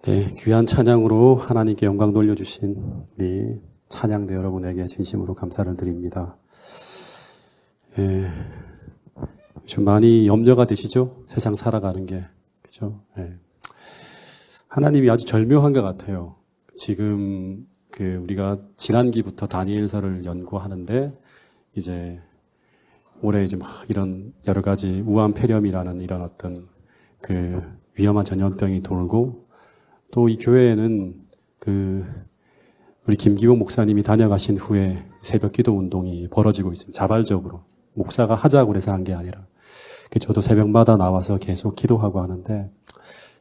네, 귀한 찬양으로 하나님께 영광 돌려주신 우리 찬양대 여러분에게 진심으로 감사를 드립니다. 예, 요즘 많이 염려가 되시죠? 세상 살아가는 게. 그죠? 예. 하나님이 아주 절묘한 것 같아요. 지금 우리가 지난기부터 다니엘서를 연구하는데 이제 올해 이제 막 이런 여러 가지 우암폐렴이라는 이런 어떤 위험한 전염병이 돌고 또 이 교회에는 우리 김기복 목사님이 다녀가신 후에 새벽 기도 운동이 벌어지고 있습니다. 자발적으로. 목사가 하자고 해서 한 게 아니라. 저도 새벽마다 나와서 계속 기도하고 하는데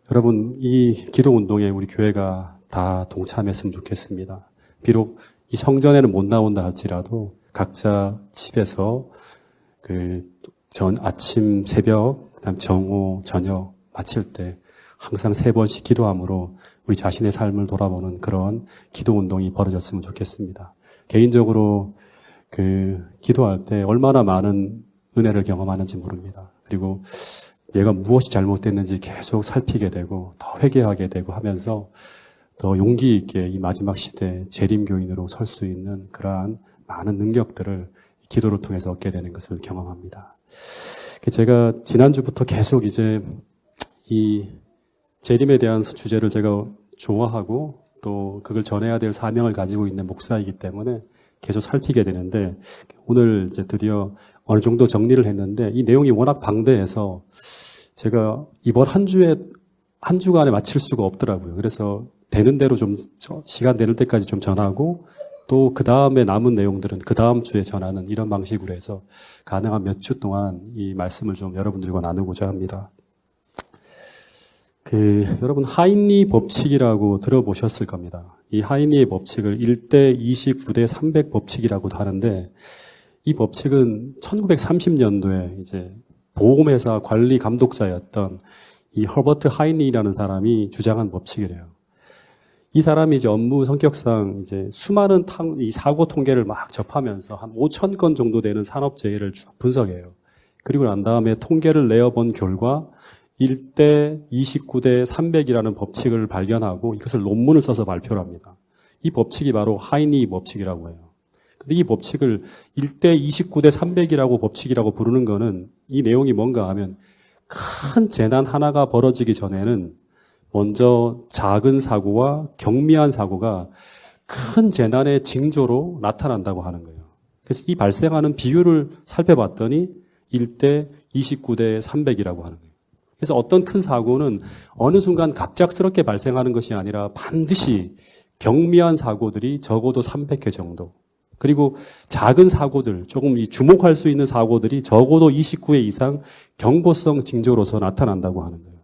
여러분 이 기도 운동에 우리 교회가 다 동참했으면 좋겠습니다. 비록 이 성전에는 못 나온다 할지라도 각자 집에서 아침, 새벽, 그다음 정오, 저녁 마칠 때 항상 3번씩 기도함으로 우리 자신의 삶을 돌아보는 그런 기도 운동이 벌어졌으면 좋겠습니다. 개인적으로 기도할 때 얼마나 많은 은혜를 경험하는지 모릅니다. 그리고 내가 무엇이 잘못됐는지 계속 살피게 되고 더 회개하게 되고 하면서 더 용기 있게 이 마지막 시대 재림교인으로 설 수 있는 그러한 많은 능력들을 기도를 통해서 얻게 되는 것을 경험합니다. 제가 지난주부터 계속 이제 이 재림에 대한 주제를 제가 좋아하고 또 그걸 전해야 될 사명을 가지고 있는 목사이기 때문에 계속 살피게 되는데 오늘 이제 드디어 어느 정도 정리를 했는데 이 내용이 워낙 방대해서 제가 이번 한 주간에 마칠 수가 없더라고요. 그래서 되는 대로 좀 시간 되는 때까지 좀 전하고 또 그 다음에 남은 내용들은 그 다음 주에 전하는 이런 방식으로 해서 가능한 몇 주 동안 이 말씀을 좀 여러분들과 나누고자 합니다. 여러분 하인리 법칙이라고 들어보셨을 겁니다. 이 하인리의 법칙을 1대 29대 300 법칙이라고도 하는데 이 법칙은 1930년도에 이제 보험회사 관리 감독자였던 이 허버트 하인리라는 사람이 주장한 법칙이래요. 이 사람이 이제 업무 성격상 이제 수많은 이 사고 통계를 막 접하면서 한 5,000건 정도 되는 산업재해를 쭉 분석해요. 그리고 난 다음에 통계를 내어본 결과 1대 29대 300이라는 법칙을 발견하고 이것을 논문을 써서 발표를 합니다. 이 법칙이 바로 하인리 법칙이라고 해요. 근데 이 법칙을 1대 29대 300이라고 법칙이라고 부르는 거는 이 내용이 뭔가 하면 큰 재난 하나가 벌어지기 전에는 먼저 작은 사고와 경미한 사고가 큰 재난의 징조로 나타난다고 하는 거예요. 그래서 이 발생하는 비율을 살펴봤더니 1대 29대 300이라고 하는 거예요. 그래서 어떤 큰 사고는 어느 순간 갑작스럽게 발생하는 것이 아니라 반드시 경미한 사고들이 적어도 300회 정도. 그리고 작은 사고들, 조금 주목할 수 있는 사고들이 적어도 29회 이상 경고성 징조로서 나타난다고 하는 거예요.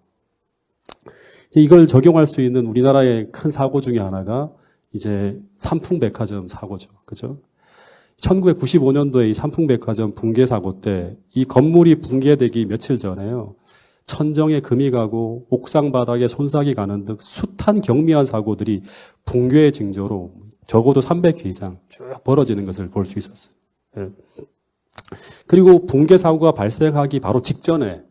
이걸 적용할 수 있는 우리나라의 큰 사고 중에 하나가 이제 삼풍백화점 사고죠. 그죠? 1995년도에 이 삼풍백화점 붕괴 사고 때 이 건물이 붕괴되기 며칠 전에요. 천정에 금이 가고 옥상 바닥에 손삭이 가는 등 숱한 경미한 사고들이 붕괴의 징조로 적어도 300회 이상 쭉 벌어지는 것을 볼 수 있었어요. 예. 그리고 붕괴 사고가 발생하기 바로 직전에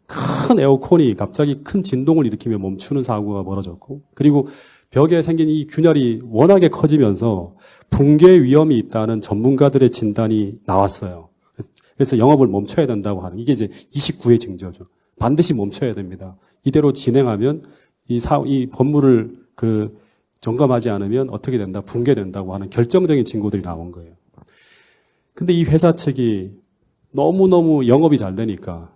큰 에어컨이 갑자기 큰 진동을 일으키며 멈추는 사고가 벌어졌고 그리고 벽에 생긴 이 균열이 워낙에 커지면서 붕괴 위험이 있다는 전문가들의 진단이 나왔어요. 그래서 영업을 멈춰야 된다고 하는 이게 이제 29회 징조죠. 반드시 멈춰야 됩니다. 이대로 진행하면 이 건물을 점검하지 않으면 어떻게 된다? 붕괴된다고 하는 결정적인 징조들이 나온 거예요. 근데 이 회사 측이 너무너무 영업이 잘 되니까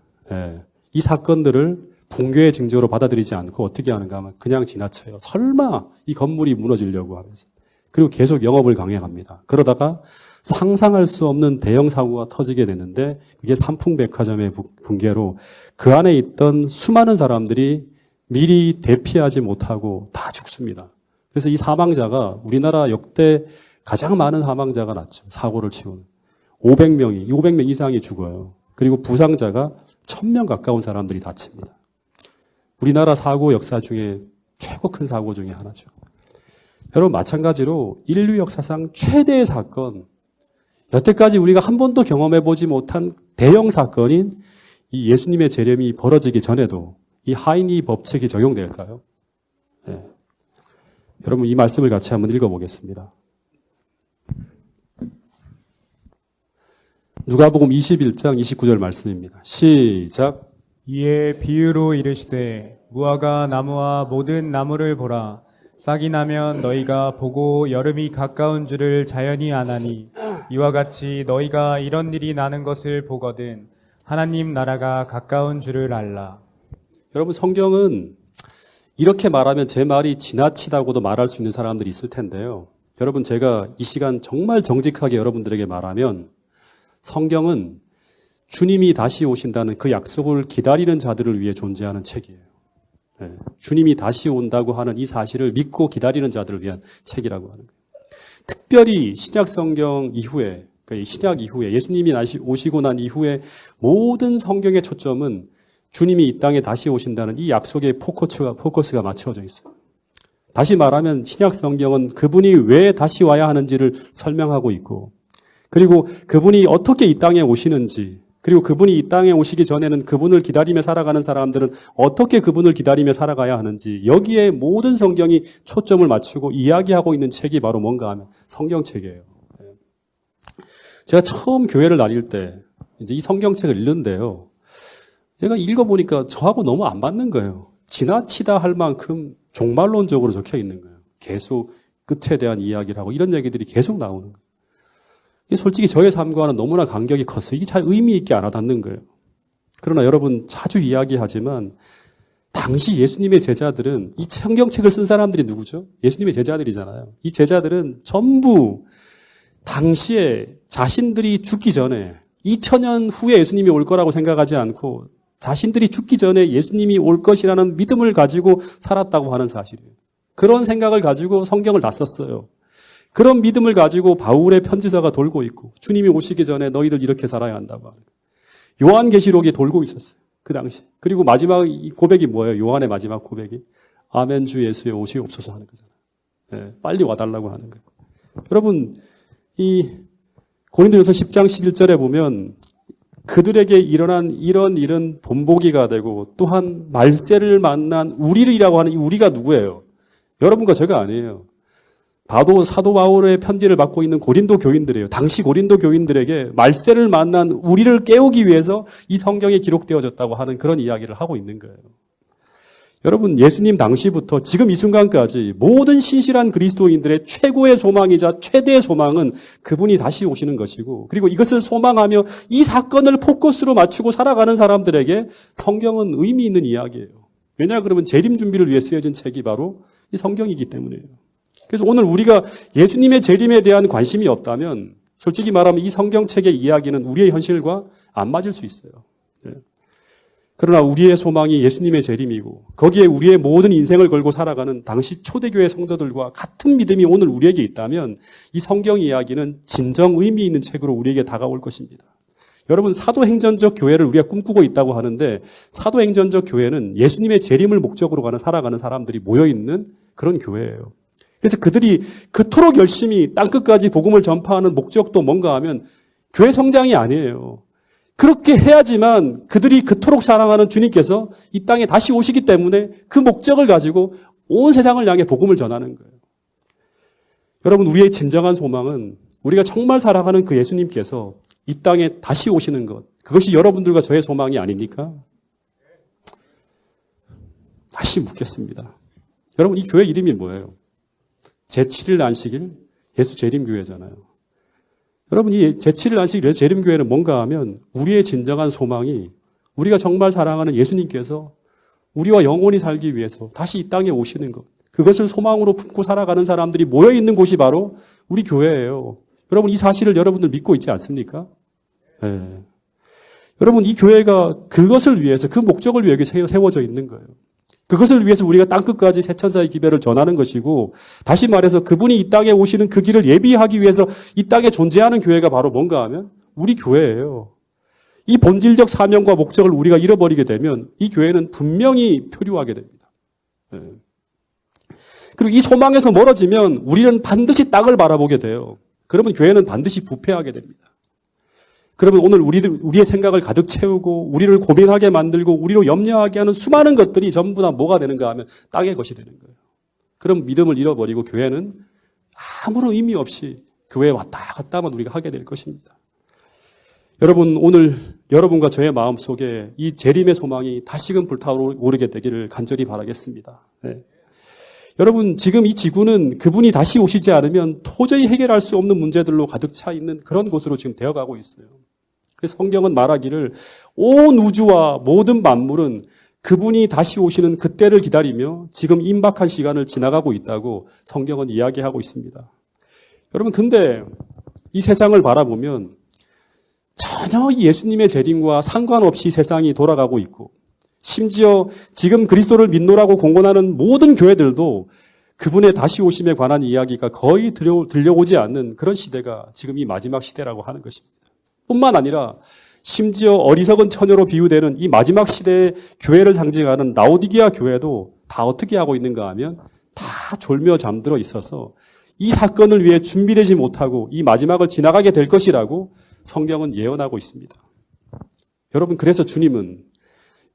이 사건들을 붕괴의 징조로 받아들이지 않고 어떻게 하는가 하면 그냥 지나쳐요. 설마 이 건물이 무너지려고 하면서. 그리고 계속 영업을 강행합니다. 그러다가 상상할 수 없는 대형 사고가 터지게 됐는데 그게 삼풍백화점의 붕괴로 그 안에 있던 수많은 사람들이 미리 대피하지 못하고 다 죽습니다. 그래서 이 사망자가 우리나라 역대 가장 많은 사망자가 났죠. 사고를 치고는. 500명 이상이 죽어요. 그리고 부상자가 1,000명 가까운 사람들이 다칩니다. 우리나라 사고 역사 중에 최고 큰 사고 중에 하나죠. 여러분 마찬가지로 인류 역사상 최대의 사건, 여태까지 우리가 한 번도 경험해보지 못한 대형 사건인 이 예수님의 재림이 벌어지기 전에도 이 하인리 법칙이 적용될까요? 여러분 이 말씀을 같이 한번 읽어보겠습니다. 누가복음 21장 29절 말씀입니다. 시작. 이에 비유로 이르시되 무화과 나무와 모든 나무를 보라. 싹이 나면 너희가 보고 여름이 가까운 줄을 자연히 아나니 이와 같이 너희가 이런 일이 나는 것을 보거든 하나님 나라가 가까운 줄을 알라. 여러분 성경은 이렇게 말하면 제 말이 지나치다고도 말할 수 있는 사람들이 있을 텐데요. 여러분 제가 이 시간 정말 정직하게 여러분들에게 말하면 성경은 주님이 다시 오신다는 그 약속을 기다리는 자들을 위해 존재하는 책이에요. 네, 주님이 다시 온다고 하는 이 사실을 믿고 기다리는 자들을 위한 책이라고 하는 거예요. 특별히 신약 성경 이후에, 그러니까 신약 이후에 예수님이 오시고 난 이후에 모든 성경의 초점은 주님이 이 땅에 다시 오신다는 이 약속의 포커스가 맞춰져 있어요. 다시 말하면 신약 성경은 그분이 왜 다시 와야 하는지를 설명하고 있고, 그리고 그분이 어떻게 이 땅에 오시는지, 그리고 그분이 이 땅에 오시기 전에는 그분을 기다리며 살아가는 사람들은 어떻게 그분을 기다리며 살아가야 하는지, 여기에 모든 성경이 초점을 맞추고 이야기하고 있는 책이 바로 뭔가 하면 성경책이에요. 제가 처음 교회를 다닐 때 이제 이 성경책을 읽는데요. 제가 읽어보니까 저하고 너무 안 맞는 거예요. 지나치다 할 만큼 종말론적으로 적혀 있는 거예요. 계속 끝에 대한 이야기를 하고 이런 얘기들이 계속 나오는 거예요. 솔직히 저의 삶과는 너무나 간격이 컸어요. 이게 잘 의미 있게 안 와닿는 거예요. 그러나 여러분 자주 이야기하지만 당시 예수님의 제자들은 이 성경책을 쓴 사람들이 누구죠? 예수님의 제자들이잖아요. 이 제자들은 전부 당시에 자신들이 죽기 전에 2000년 후에 예수님이 올 거라고 생각하지 않고 자신들이 죽기 전에 예수님이 올 것이라는 믿음을 가지고 살았다고 하는 사실이에요. 그런 생각을 가지고 성경을 다 썼어요. 그런 믿음을 가지고 바울의 편지서가 돌고 있고 주님이 오시기 전에 너희들 이렇게 살아야 한다고 하는 거예요. 요한계시록이 돌고 있었어요. 그 당시. 그리고 마지막 고백이 뭐예요? 요한의 마지막 고백이 아멘 주 예수의 오시옵소서 하는 거잖아요. 네, 빨리 와달라고 하는 거예요. 여러분 이 고린도전서 10장 11절에 보면 그들에게 일어난 이런 일은 본보기가 되고 또한 말세를 만난 우리라고 하는 이 우리가 누구예요? 여러분과 제가 아니에요. 사도 바울의 편지를 받고 있는 고린도 교인들이에요. 당시 고린도 교인들에게 말세를 만난 우리를 깨우기 위해서 이 성경에 기록되어졌다고 하는 그런 이야기를 하고 있는 거예요. 여러분 예수님 당시부터 지금 이 순간까지 모든 신실한 그리스도인들의 최고의 소망이자 최대의 소망은 그분이 다시 오시는 것이고, 그리고 이것을 소망하며 이 사건을 포커스로 맞추고 살아가는 사람들에게 성경은 의미 있는 이야기예요. 왜냐 그러면 재림 준비를 위해 쓰여진 책이 바로 이 성경이기 때문이에요. 그래서 오늘 우리가 예수님의 재림에 대한 관심이 없다면 솔직히 말하면 이 성경책의 이야기는 우리의 현실과 안 맞을 수 있어요. 그러나 우리의 소망이 예수님의 재림이고 거기에 우리의 모든 인생을 걸고 살아가는 당시 초대교회 성도들과 같은 믿음이 오늘 우리에게 있다면 이 성경 이야기는 진정 의미 있는 책으로 우리에게 다가올 것입니다. 여러분 사도행전적 교회를 우리가 꿈꾸고 있다고 하는데 사도행전적 교회는 예수님의 재림을 목적으로 살아가는 사람들이 모여있는 그런 교회예요. 그래서 그들이 그토록 열심히 땅끝까지 복음을 전파하는 목적도 뭔가 하면 교회 성장이 아니에요. 그렇게 해야지만 그들이 그토록 사랑하는 주님께서 이 땅에 다시 오시기 때문에 그 목적을 가지고 온 세상을 향해 복음을 전하는 거예요. 여러분 우리의 진정한 소망은 우리가 정말 사랑하는 그 예수님께서 이 땅에 다시 오시는 것, 그것이 여러분들과 저의 소망이 아닙니까? 다시 묻겠습니다. 여러분 이 교회 이름이 뭐예요? 제7일 안식일 예수 재림교회잖아요. 여러분 이 제7일 안식일 예수 재림교회는 뭔가 하면 우리의 진정한 소망이 우리가 정말 사랑하는 예수님께서 우리와 영원히 살기 위해서 다시 이 땅에 오시는 것, 그것을 소망으로 품고 살아가는 사람들이 모여있는 곳이 바로 우리 교회예요. 여러분 이 사실을 여러분들 믿고 있지 않습니까? 네. 여러분 이 교회가 그것을 위해서 그 목적을 위해 세워져 있는 거예요. 그것을 위해서 우리가 땅끝까지 새천사의 기별을 전하는 것이고, 다시 말해서 그분이 이 땅에 오시는 그 길을 예비하기 위해서 이 땅에 존재하는 교회가 바로 뭔가 하면 우리 교회예요. 이 본질적 사명과 목적을 우리가 잃어버리게 되면 이 교회는 분명히 표류하게 됩니다. 그리고 이 소망에서 멀어지면 우리는 반드시 땅을 바라보게 돼요. 그러면 교회는 반드시 부패하게 됩니다. 그러면 오늘 우리의 생각을 가득 채우고 우리를 고민하게 만들고 우리로 염려하게 하는 수많은 것들이 전부 다 뭐가 되는가 하면 땅의 것이 되는 거예요. 그런 믿음을 잃어버리고 교회는 아무런 의미 없이 교회에 왔다 갔다만 우리가 하게 될 것입니다. 여러분, 오늘 여러분과 저의 마음속에 이 재림의 소망이 다시금 불타오르게 되기를 간절히 바라겠습니다. 네. 여러분, 지금 이 지구는 그분이 다시 오시지 않으면 도저히 해결할 수 없는 문제들로 가득 차 있는 그런 곳으로 지금 되어가고 있어요. 그래서 성경은 말하기를 온 우주와 모든 만물은 그분이 다시 오시는 그때를 기다리며 지금 임박한 시간을 지나가고 있다고 성경은 이야기하고 있습니다. 여러분, 근데 이 세상을 바라보면 전혀 예수님의 재림과 상관없이 세상이 돌아가고 있고, 심지어 지금 그리스도를 믿노라고 공언하는 모든 교회들도 그분의 다시 오심에 관한 이야기가 거의 들려오지 않는 그런 시대가 지금 이 마지막 시대라고 하는 것입니다. 뿐만 아니라 심지어 어리석은 처녀로 비유되는 이 마지막 시대의 교회를 상징하는 라오디게아 교회도 다 어떻게 하고 있는가 하면 다 졸며 잠들어 있어서 이 사건을 위해 준비되지 못하고 이 마지막을 지나가게 될 것이라고 성경은 예언하고 있습니다. 여러분, 그래서 주님은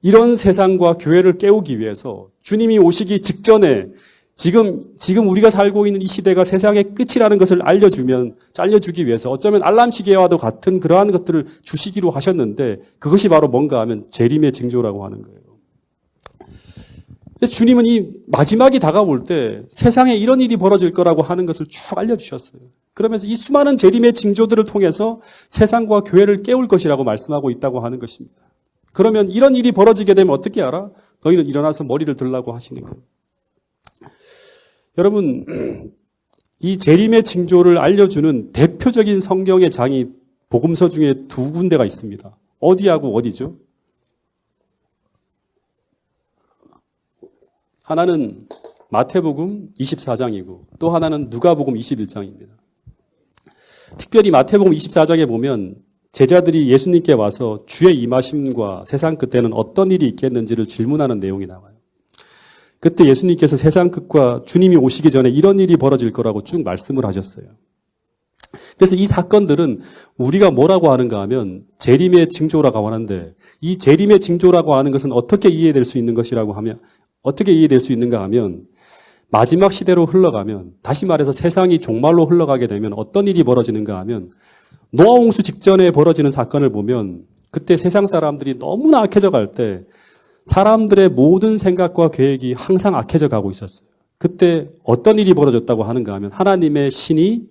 이런 세상과 교회를 깨우기 위해서 주님이 오시기 직전에 지금 우리가 살고 있는 이 시대가 세상의 끝이라는 것을 알려주기 위해서 어쩌면 알람 시계와도 같은 그러한 것들을 주시기로 하셨는데 그것이 바로 뭔가 하면 재림의 징조라고 하는 거예요. 주님은 이 마지막이 다가올 때 세상에 이런 일이 벌어질 거라고 하는 것을 쭉 알려주셨어요. 그러면서 이 수많은 재림의 징조들을 통해서 세상과 교회를 깨울 것이라고 말씀하고 있다고 하는 것입니다. 그러면 이런 일이 벌어지게 되면 어떻게 알아? 너희는 일어나서 머리를 들라고 하시는 거예요. 여러분, 이 재림의 징조를 알려주는 대표적인 성경의 장이 복음서 중에 두 군데가 있습니다. 어디하고 어디죠? 하나는 마태복음 24장이고 또 하나는 누가복음 21장입니다. 특별히 마태복음 24장에 보면 제자들이 예수님께 와서 주의 임하심과 세상 끝에는 어떤 일이 있겠는지를 질문하는 내용이 나와요. 그때 예수님께서 세상 끝과 주님이 오시기 전에 이런 일이 벌어질 거라고 쭉 말씀을 하셨어요. 그래서 이 사건들은 우리가 뭐라고 하는가 하면 재림의 징조라고 하는데 이 재림의 징조라고 하는 것은 어떻게 이해될 수 있는 것이라고 하면 어떻게 이해될 수 있는가 하면 마지막 시대로 흘러가면 다시 말해서 세상이 종말로 흘러가게 되면 어떤 일이 벌어지는가 하면 노아 홍수 직전에 벌어지는 사건을 보면 그때 세상 사람들이 너무나 악해져 갈 때 사람들의 모든 생각과 계획이 항상 악해져 가고 있었어요. 그때 어떤 일이 벌어졌다고 하는가 하면 하나님의 신이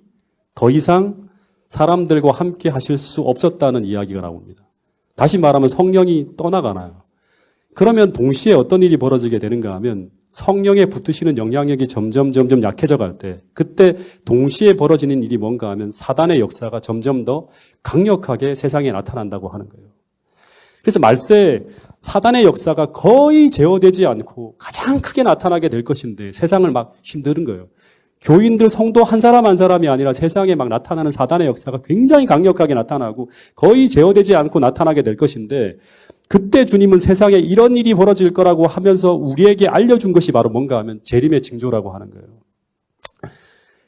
더 이상 사람들과 함께 하실 수 없었다는 이야기가 나옵니다. 다시 말하면 성령이 떠나가나요. 그러면 동시에 어떤 일이 벌어지게 되는가 하면 성령에 붙으시는 영향력이 점점 약해져 갈 때 그때 동시에 벌어지는 일이 뭔가 하면 사단의 역사가 점점 더 강력하게 세상에 나타난다고 하는 거예요. 그래서 말세 사단의 역사가 거의 제어되지 않고 가장 크게 나타나게 될 것인데 세상을 막 힘드는 거예요. 교인들 성도 한 사람 한 사람이 아니라 세상에 막 나타나는 사단의 역사가 굉장히 강력하게 나타나고 거의 제어되지 않고 나타나게 될 것인데 그때 주님은 세상에 이런 일이 벌어질 거라고 하면서 우리에게 알려준 것이 바로 뭔가 하면 재림의 징조라고 하는 거예요.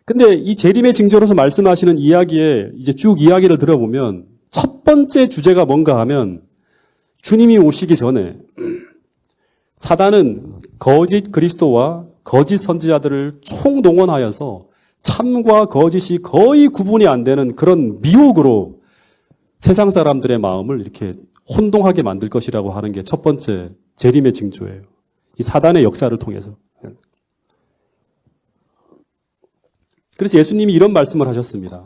근데 이 재림의 징조로서 말씀하시는 이야기에 이제 쭉 이야기를 들어보면 첫 번째 주제가 뭔가 하면 주님이 오시기 전에 사단은 거짓 그리스도와 거짓 선지자들을 총동원하여서 참과 거짓이 거의 구분이 안 되는 그런 미혹으로 세상 사람들의 마음을 이렇게 혼동하게 만들 것이라고 하는 게 첫 번째 재림의 징조예요. 이 사단의 역사를 통해서. 그래서 예수님이 이런 말씀을 하셨습니다.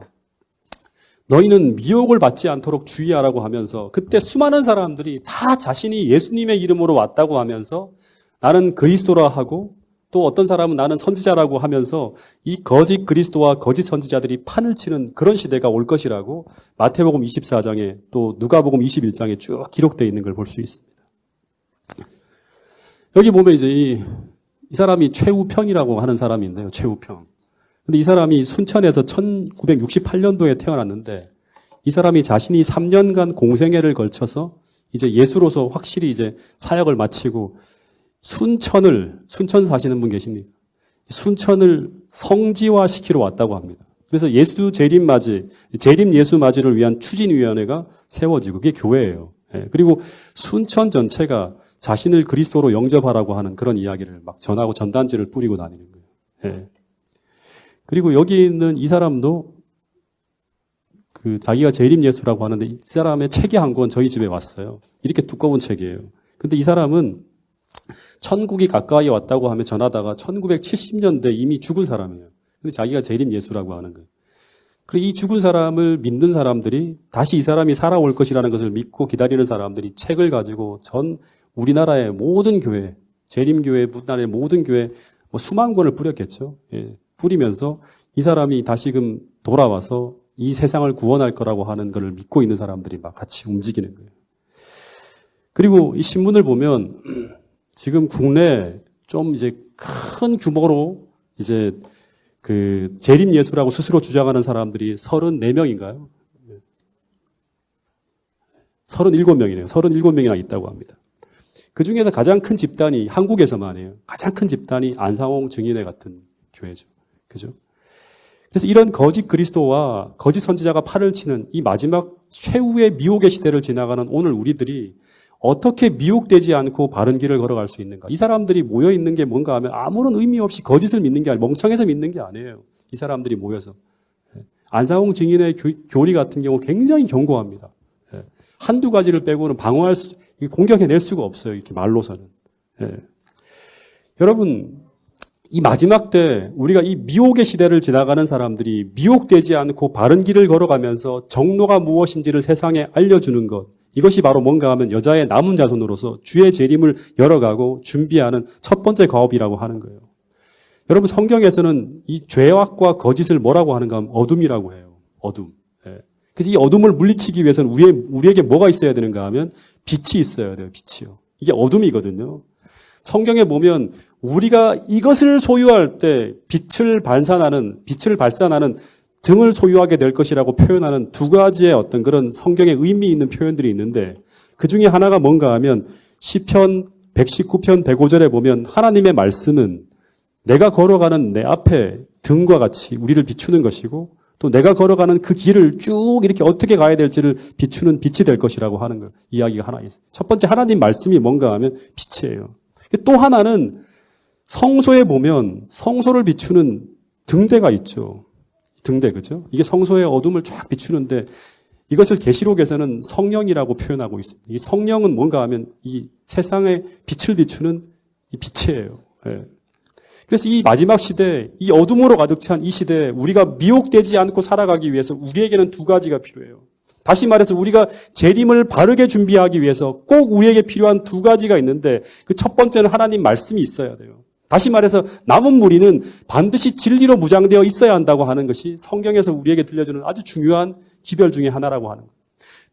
너희는 미혹을 받지 않도록 주의하라고 하면서 그때 수많은 사람들이 다 자신이 예수님의 이름으로 왔다고 하면서 나는 그리스도라 하고 또 어떤 사람은 나는 선지자라고 하면서 이 거짓 그리스도와 거짓 선지자들이 판을 치는 그런 시대가 올 것이라고 마태복음 24장에 또 누가복음 21장에 쭉 기록되어 있는 걸 볼 수 있습니다. 여기 보면 이제 이 사람이 최우평이라고 하는 사람인데요. 최우평. 근데 이 사람이 순천에서 1968년도에 태어났는데 이 사람이 자신이 3년간 공생애를 걸쳐서 이제 예수로서 확실히 이제 사역을 마치고 순천 사시는 분 계십니까? 순천을 성지화시키러 왔다고 합니다. 그래서 예수 재림 예수 맞이를 위한 추진위원회가 세워지고 그게 교회예요. 그리고 순천 전체가 자신을 그리스도로 영접하라고 하는 그런 이야기를 막 전하고 전단지를 뿌리고 다니는 거예요. 예. 그리고 여기 있는 이 사람도 그 자기가 재림 예수라고 하는데 이 사람의 책이 한 권 저희 집에 왔어요. 이렇게 두꺼운 책이에요. 근데 이 사람은 천국이 가까이 왔다고 하며 전하다가 1970년대 이미 죽은 사람이에요. 근데 자기가 재림 예수라고 하는 거예요. 그리고 이 죽은 사람을 믿는 사람들이 다시 이 사람이 살아올 것이라는 것을 믿고 기다리는 사람들이 책을 가지고 전 우리나라의 모든 교회, 재림교회, 우리나라의 모든 교회 뭐 수만 권을 뿌렸겠죠. 예, 뿌리면서 이 사람이 다시금 돌아와서 이 세상을 구원할 거라고 하는 것을 믿고 있는 사람들이 막 같이 움직이는 거예요. 그리고 이 신문을 보면 지금 국내 좀 이제 큰 규모로 이제 그 재림 예수라고 스스로 주장하는 사람들이 34명인가요? 37명이네요. 37명이나 있다고 합니다. 그 중에서 가장 큰 집단이 한국에서만 해요. 가장 큰 집단이 안상홍 증인회 같은 교회죠. 그죠? 그래서 이런 거짓 그리스도와 거짓 선지자가 팔을 치는 이 마지막 최후의 미혹의 시대를 지나가는 오늘 우리들이 어떻게 미혹되지 않고 바른 길을 걸어갈 수 있는가? 이 사람들이 모여 있는 게 뭔가 하면 아무런 의미 없이 거짓을 믿는 게 아니고 멍청해서 믿는 게 아니에요. 이 사람들이 모여서. 안상홍 증인의 교리 같은 경우 굉장히 견고합니다. 한두 가지를 빼고는 공격해낼 수가 없어요. 이렇게 말로서는. 여러분, 이 마지막 때 우리가 이 미혹의 시대를 지나가는 사람들이 미혹되지 않고 바른 길을 걸어가면서 정로가 무엇인지를 세상에 알려주는 것. 이것이 바로 뭔가 하면 여자의 남은 자손으로서 주의 재림을 열어가고 준비하는 첫 번째 과업이라고 하는 거예요. 여러분 성경에서는 이 죄악과 거짓을 뭐라고 하는가 하면 어둠이라고 해요. 어둠. 그래서 이 어둠을 물리치기 위해서는 우리에게 뭐가 있어야 되는가 하면 빛이 있어야 돼요. 빛이요. 이게 어둠이거든요. 성경에 보면 우리가 이것을 소유할 때 빛을 발산하는 등을 소유하게 될 것이라고 표현하는 두 가지의 어떤 그런 성경의 의미 있는 표현들이 있는데 그 중에 하나가 뭔가 하면 시편 119편 105절에 보면 하나님의 말씀은 내가 걸어가는 내 앞에 등과 같이 우리를 비추는 것이고 또 내가 걸어가는 그 길을 쭉 이렇게 어떻게 가야 될지를 비추는 빛이 될 것이라고 하는 거 이야기가 하나 있어요. 첫 번째 하나님 말씀이 뭔가 하면 빛이에요. 또 하나는 성소에 보면 성소를 비추는 등대가 있죠. 등대, 그죠? 이게 성소의 어둠을 쫙 비추는데 이것을 계시록에서는 성령이라고 표현하고 있습니다. 이 성령은 뭔가 하면 이 세상의 빛을 비추는 이 빛이에요. 그래서 이 마지막 시대, 이 어둠으로 가득 찬 이 시대에 우리가 미혹되지 않고 살아가기 위해서 우리에게는 두 가지가 필요해요. 다시 말해서 우리가 재림을 바르게 준비하기 위해서 꼭 우리에게 필요한 두 가지가 있는데 그 첫 번째는 하나님 말씀이 있어야 돼요. 다시 말해서 남은 무리는 반드시 진리로 무장되어 있어야 한다고 하는 것이 성경에서 우리에게 들려주는 아주 중요한 기별 중에 하나라고 하는 거예요.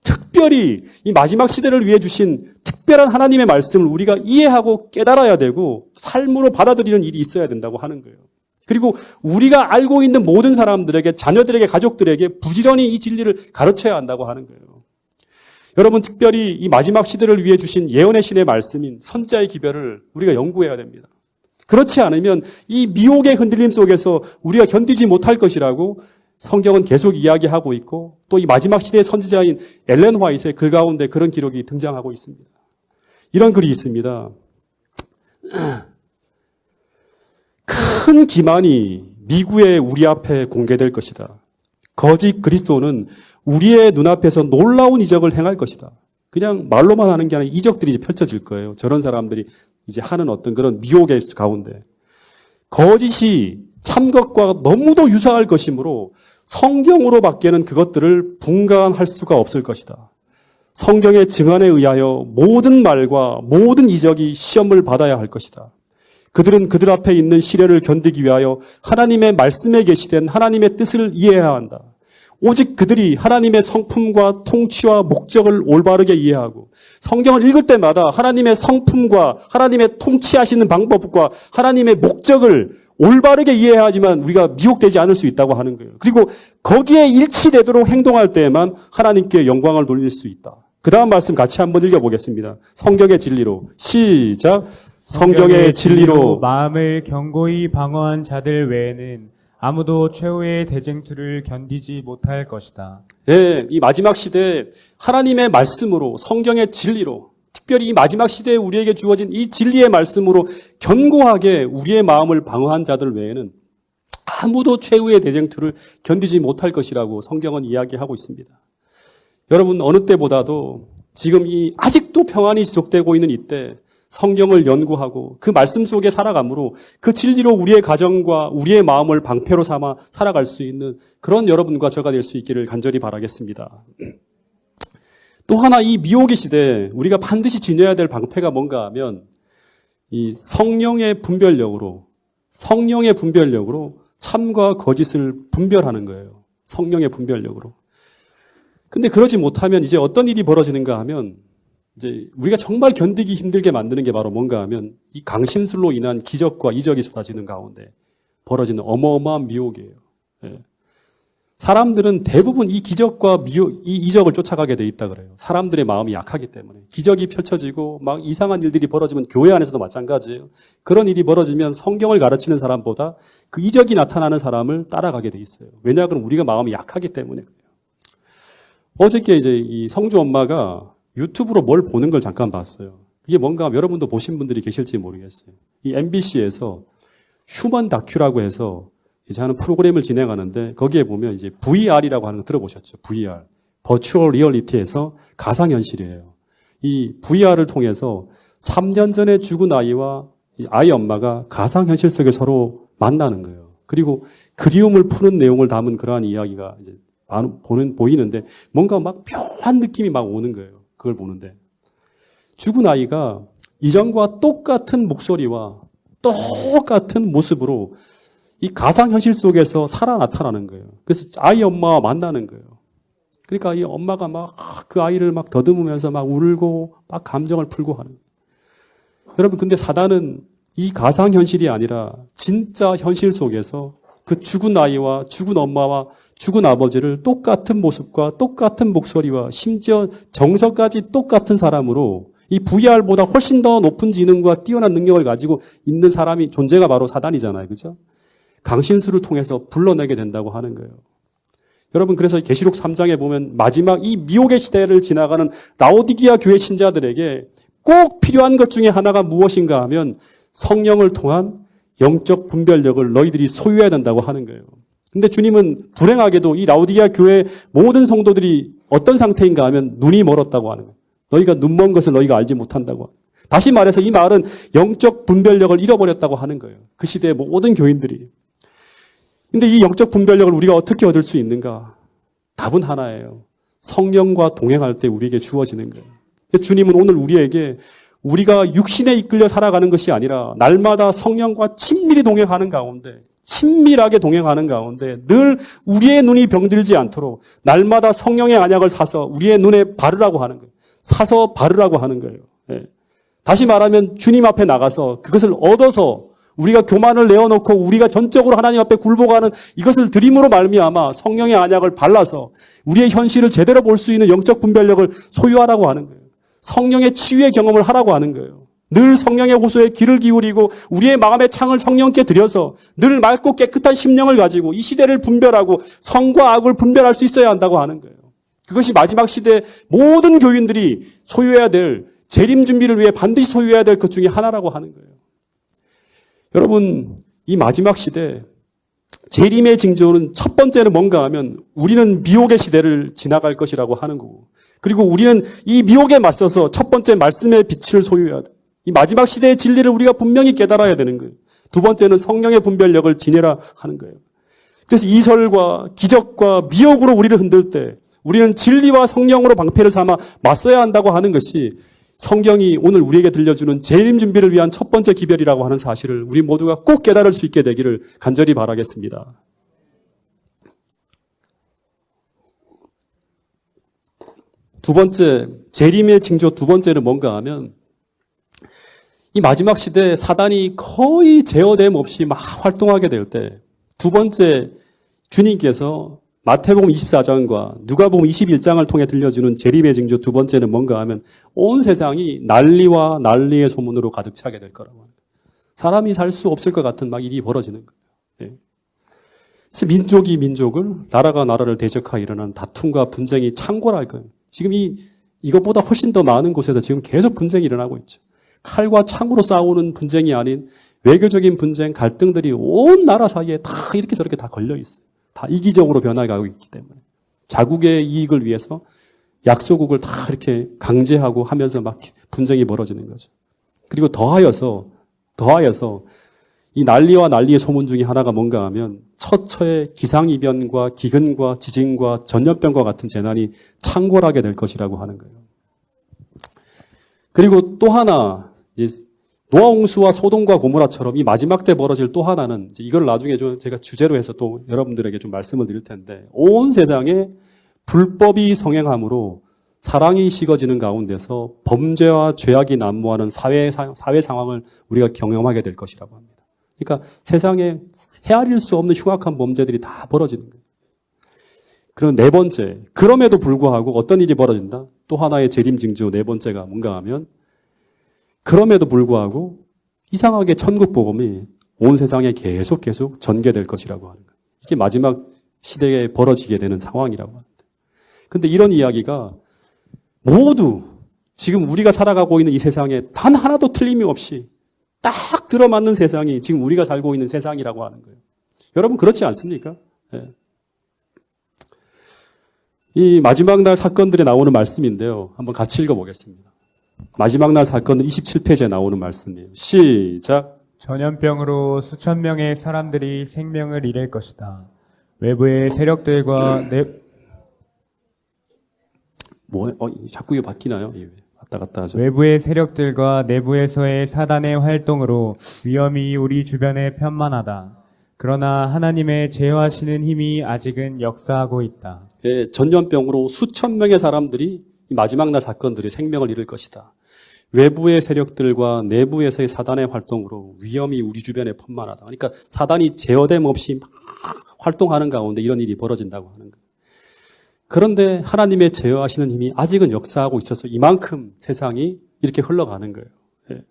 특별히 이 마지막 시대를 위해 주신 특별한 하나님의 말씀을 우리가 이해하고 깨달아야 되고 삶으로 받아들이는 일이 있어야 된다고 하는 거예요. 그리고 우리가 알고 있는 모든 사람들에게, 자녀들에게, 가족들에게 부지런히 이 진리를 가르쳐야 한다고 하는 거예요. 여러분, 특별히 이 마지막 시대를 위해 주신 예언의 신의 말씀인 선지자의 기별을 우리가 연구해야 됩니다. 그렇지 않으면 이 미혹의 흔들림 속에서 우리가 견디지 못할 것이라고 성경은 계속 이야기하고 있고 또 이 마지막 시대의 선지자인 엘렌 화이트의 글 가운데 그런 기록이 등장하고 있습니다. 이런 글이 있습니다. 큰 기만이 미구에 우리 앞에 공개될 것이다. 거짓 그리스도는 우리의 눈앞에서 놀라운 이적을 행할 것이다. 그냥 말로만 하는 게 아니라 이적들이 이제 펼쳐질 거예요. 저런 사람들이 이제 하는 어떤 그런 미혹의 가운데. 거짓이 참것과 너무도 유사할 것이므로 성경으로 밖에는 그것들을 분간할 수가 없을 것이다. 성경의 증언에 의하여 모든 말과 모든 이적이 시험을 받아야 할 것이다. 그들은 그들 앞에 있는 시련을 견디기 위하여 하나님의 말씀에 계시된 하나님의 뜻을 이해해야 한다. 오직 그들이 하나님의 성품과 통치와 목적을 올바르게 이해하고 성경을 읽을 때마다 하나님의 성품과 하나님의 통치하시는 방법과 하나님의 목적을 올바르게 이해하지만 우리가 미혹되지 않을 수 있다고 하는 거예요. 그리고 거기에 일치되도록 행동할 때에만 하나님께 영광을 돌릴 수 있다. 그 다음 말씀 같이 한번 읽어보겠습니다. 성경의 진리로 시작. 성경의 진리로 마음을 견고히 방어한 자들 외에는 아무도 최후의 대쟁투를 견디지 못할 것이다. 예, 이 마지막 시대에 하나님의 말씀으로 성경의 진리로 특별히 이 마지막 시대에 우리에게 주어진 이 진리의 말씀으로 견고하게 우리의 마음을 방어한 자들 외에는 아무도 최후의 대쟁투를 견디지 못할 것이라고 성경은 이야기하고 있습니다. 여러분, 어느 때보다도 지금 이 아직도 평안이 지속되고 있는 이때 성경을 연구하고 그 말씀 속에 살아감으로 그 진리로 우리의 가정과 우리의 마음을 방패로 삼아 살아갈 수 있는 그런 여러분과 저가 될 수 있기를 간절히 바라겠습니다. 또 하나 이 미혹의 시대에 우리가 반드시 지녀야 될 방패가 뭔가 하면 이 성령의 분별력으로 참과 거짓을 분별하는 거예요. 성령의 분별력으로. 근데 그러지 못하면 이제 어떤 일이 벌어지는가 하면 이제 우리가 정말 견디기 힘들게 만드는 게 바로 뭔가 하면 이 강신술로 인한 기적과 이적이 쏟아지는 가운데 벌어지는 어마어마한 미혹이에요. 예. 사람들은 대부분 이 기적과 이 이적을 쫓아가게 돼 있다 그래요. 사람들의 마음이 약하기 때문에. 기적이 펼쳐지고 막 이상한 일들이 벌어지면 교회 안에서도 마찬가지예요. 그런 일이 벌어지면 성경을 가르치는 사람보다 그 이적이 나타나는 사람을 따라가게 돼 있어요. 왜냐 그러면 우리가 마음이 약하기 때문에 그래요. 어저께 이제 이 성주 엄마가 유튜브로 뭘 보는 걸 잠깐 봤어요. 이게 뭔가 여러분도 보신 분들이 계실지 모르겠어요. 이 MBC에서 휴먼 다큐라고 해서 이제 하는 프로그램을 진행하는데 거기에 보면 이제 VR이라고 하는 거 들어보셨죠? VR. 버추얼 리얼리티에서 가상현실이에요. 이 VR을 통해서 3년 전에 죽은 아이와 이 아이 엄마가 가상현실 속에 서로 만나는 거예요. 그리고 그리움을 푸는 내용을 담은 그러한 이야기가 이제 보이는데 뭔가 막 묘한 느낌이 막 오는 거예요. 그걸 보는데. 죽은 아이가 이전과 똑같은 목소리와 똑같은 모습으로 이 가상현실 속에서 살아 나타나는 거예요. 그래서 아이 엄마와 만나는 거예요. 그러니까 이 엄마가 막 그 아이를 막 더듬으면서 막 울고 막 감정을 풀고 하는 거예요. 여러분, 근데 사단은 이 가상현실이 아니라 진짜 현실 속에서 그 죽은 아이와 죽은 엄마와 죽은 아버지를 똑같은 모습과 똑같은 목소리와 심지어 정서까지 똑같은 사람으로 이 VR보다 훨씬 더 높은 지능과 뛰어난 능력을 가지고 있는 사람이 존재가 바로 사단이잖아요. 그죠? 강신술을 통해서 불러내게 된다고 하는 거예요. 여러분, 그래서 계시록 3장에 보면 마지막 이 미혹의 시대를 지나가는 라오디기아 교회 신자들에게 꼭 필요한 것 중에 하나가 무엇인가 하면 성령을 통한 영적 분별력을 너희들이 소유해야 된다고 하는 거예요. 근데 주님은 불행하게도 이 라오디게아 교회 모든 성도들이 어떤 상태인가 하면 눈이 멀었다고 하는 거예요. 너희가 눈먼 것을 너희가 알지 못한다고. 다시 말해서 이 말은 영적 분별력을 잃어버렸다고 하는 거예요. 그 시대의 모든 교인들이. 근데 이 영적 분별력을 우리가 어떻게 얻을 수 있는가? 답은 하나예요. 성령과 동행할 때 우리에게 주어지는 거예요. 주님은 오늘 우리에게 우리가 육신에 이끌려 살아가는 것이 아니라 날마다 성령과 친밀히 동행하는 가운데, 친밀하게 동행하는 가운데 늘 우리의 눈이 병들지 않도록 날마다 성령의 안약을 사서 우리의 눈에 바르라고 하는 거예요. 사서 바르라고 하는 거예요. 예. 다시 말하면 주님 앞에 나가서 그것을 얻어서 우리가 교만을 내어놓고 우리가 전적으로 하나님 앞에 굴복하는 이것을 드림으로 말미암아 성령의 안약을 발라서 우리의 현실을 제대로 볼 수 있는 영적 분별력을 소유하라고 하는 거예요. 성령의 치유의 경험을 하라고 하는 거예요. 늘 성령의 호소에 귀를 기울이고 우리의 마음의 창을 성령께 들여서 늘 맑고 깨끗한 심령을 가지고 이 시대를 분별하고 성과 악을 분별할 수 있어야 한다고 하는 거예요. 그것이 마지막 시대 모든 교인들이 소유해야 될 재림 준비를 위해 반드시 소유해야 될 것 중에 하나라고 하는 거예요. 여러분, 이 마지막 시대 재림의 징조는 첫 번째는 뭔가 하면 우리는 미혹의 시대를 지나갈 것이라고 하는 거고, 그리고 우리는 이 미혹에 맞서서 첫 번째 말씀의 빛을 소유해야 돼. 이 마지막 시대의 진리를 우리가 분명히 깨달아야 되는 거예요. 두 번째는 성령의 분별력을 지내라 하는 거예요. 그래서 이설과 기적과 미혹으로 우리를 흔들 때 우리는 진리와 성령으로 방패를 삼아 맞서야 한다고 하는 것이 성경이 오늘 우리에게 들려주는 재림 준비를 위한 첫 번째 기별이라고 하는 사실을 우리 모두가 꼭 깨달을 수 있게 되기를 간절히 바라겠습니다. 두 번째, 재림의 징조 두 번째는 뭔가 하면 이 마지막 시대에 사단이 거의 제어됨 없이 막 활동하게 될 때 두 번째 주님께서 마태복음 24장과 누가복음 21장을 통해 들려주는 재림의 징조 두 번째는 뭔가 하면 온 세상이 난리와 난리의 소문으로 가득 차게 될 거라고 합니다. 사람이 살 수 없을 것 같은 막 일이 벌어지는 거예요. 네. 그래서 민족이 민족을, 나라가 나라를 대적하여 일어난 다툼과 분쟁이 창궐할 거예요. 지금 이것보다 훨씬 더 많은 곳에서 지금 계속 분쟁이 일어나고 있죠. 칼과 창으로 싸우는 분쟁이 아닌 외교적인 분쟁, 갈등들이 온 나라 사이에 다 이렇게 저렇게 다 걸려 있어요. 다 이기적으로 변화가고 있기 때문에. 자국의 이익을 위해서 약소국을 다 이렇게 강제하고 하면서 막 분쟁이 벌어지는 거죠. 그리고 더하여서 이 난리와 난리의 소문 중에 하나가 뭔가 하면 처처에 기상이변과 기근과 지진과 전염병과 같은 재난이 창궐하게 될 것이라고 하는 거예요. 그리고 또 하나, 이제 노아홍수와 소돔과 고모라처럼 이 마지막 때 벌어질 또 하나는, 이제 이걸 나중에 좀 제가 주제로 해서 또 여러분들에게 좀 말씀을 드릴 텐데, 온 세상에 불법이 성행함으로 사랑이 식어지는 가운데서 범죄와 죄악이 난무하는 사회 상황을 우리가 경험하게 될 것이라고 합니다. 그러니까 세상에 헤아릴 수 없는 흉악한 범죄들이 다 벌어지는 거예요. 그럼 네 번째, 그럼에도 불구하고 어떤 일이 벌어진다? 또 하나의 재림징조 네 번째가 뭔가 하면, 그럼에도 불구하고 이상하게 천국 복음이 온 세상에 계속 전개될 것이라고 하는 거예요. 이게 마지막 시대에 벌어지게 되는 상황이라고 합니다. 근데 이런 이야기가 모두 지금 우리가 살아가고 있는 이 세상에 단 하나도 틀림이 없이 딱 들어맞는 세상이 지금 우리가 살고 있는 세상이라고 하는 거예요. 여러분 그렇지 않습니까? 네. 이 마지막 날 사건들에 나오는 말씀인데요. 한번 같이 읽어보겠습니다. 마지막 날 사건은 27페이지에 나오는 말씀이에요. 시작. 전염병으로 수천 명의 사람들이 생명을 잃을 것이다. 외부의 세력들과 자꾸 이거 바뀌나요? 왔다 갔다 하죠. 외부의 세력들과 내부에서의 사단의 활동으로 위험이 우리 주변에 편만하다. 그러나 하나님의 제어하시는 힘이 아직은 역사하고 있다. 예, 전염병으로 수천 명의 사람들이 이 마지막 날 사건들이 생명을 잃을 것이다. 외부의 세력들과 내부에서의 사단의 활동으로 위험이 우리 주변에 편만하다. 그러니까 사단이 제어됨 없이 막 활동하는 가운데 이런 일이 벌어진다고 하는 거예요. 그런데 하나님의 제어하시는 힘이 아직은 역사하고 있어서 이만큼 세상이 이렇게 흘러가는 거예요. 예.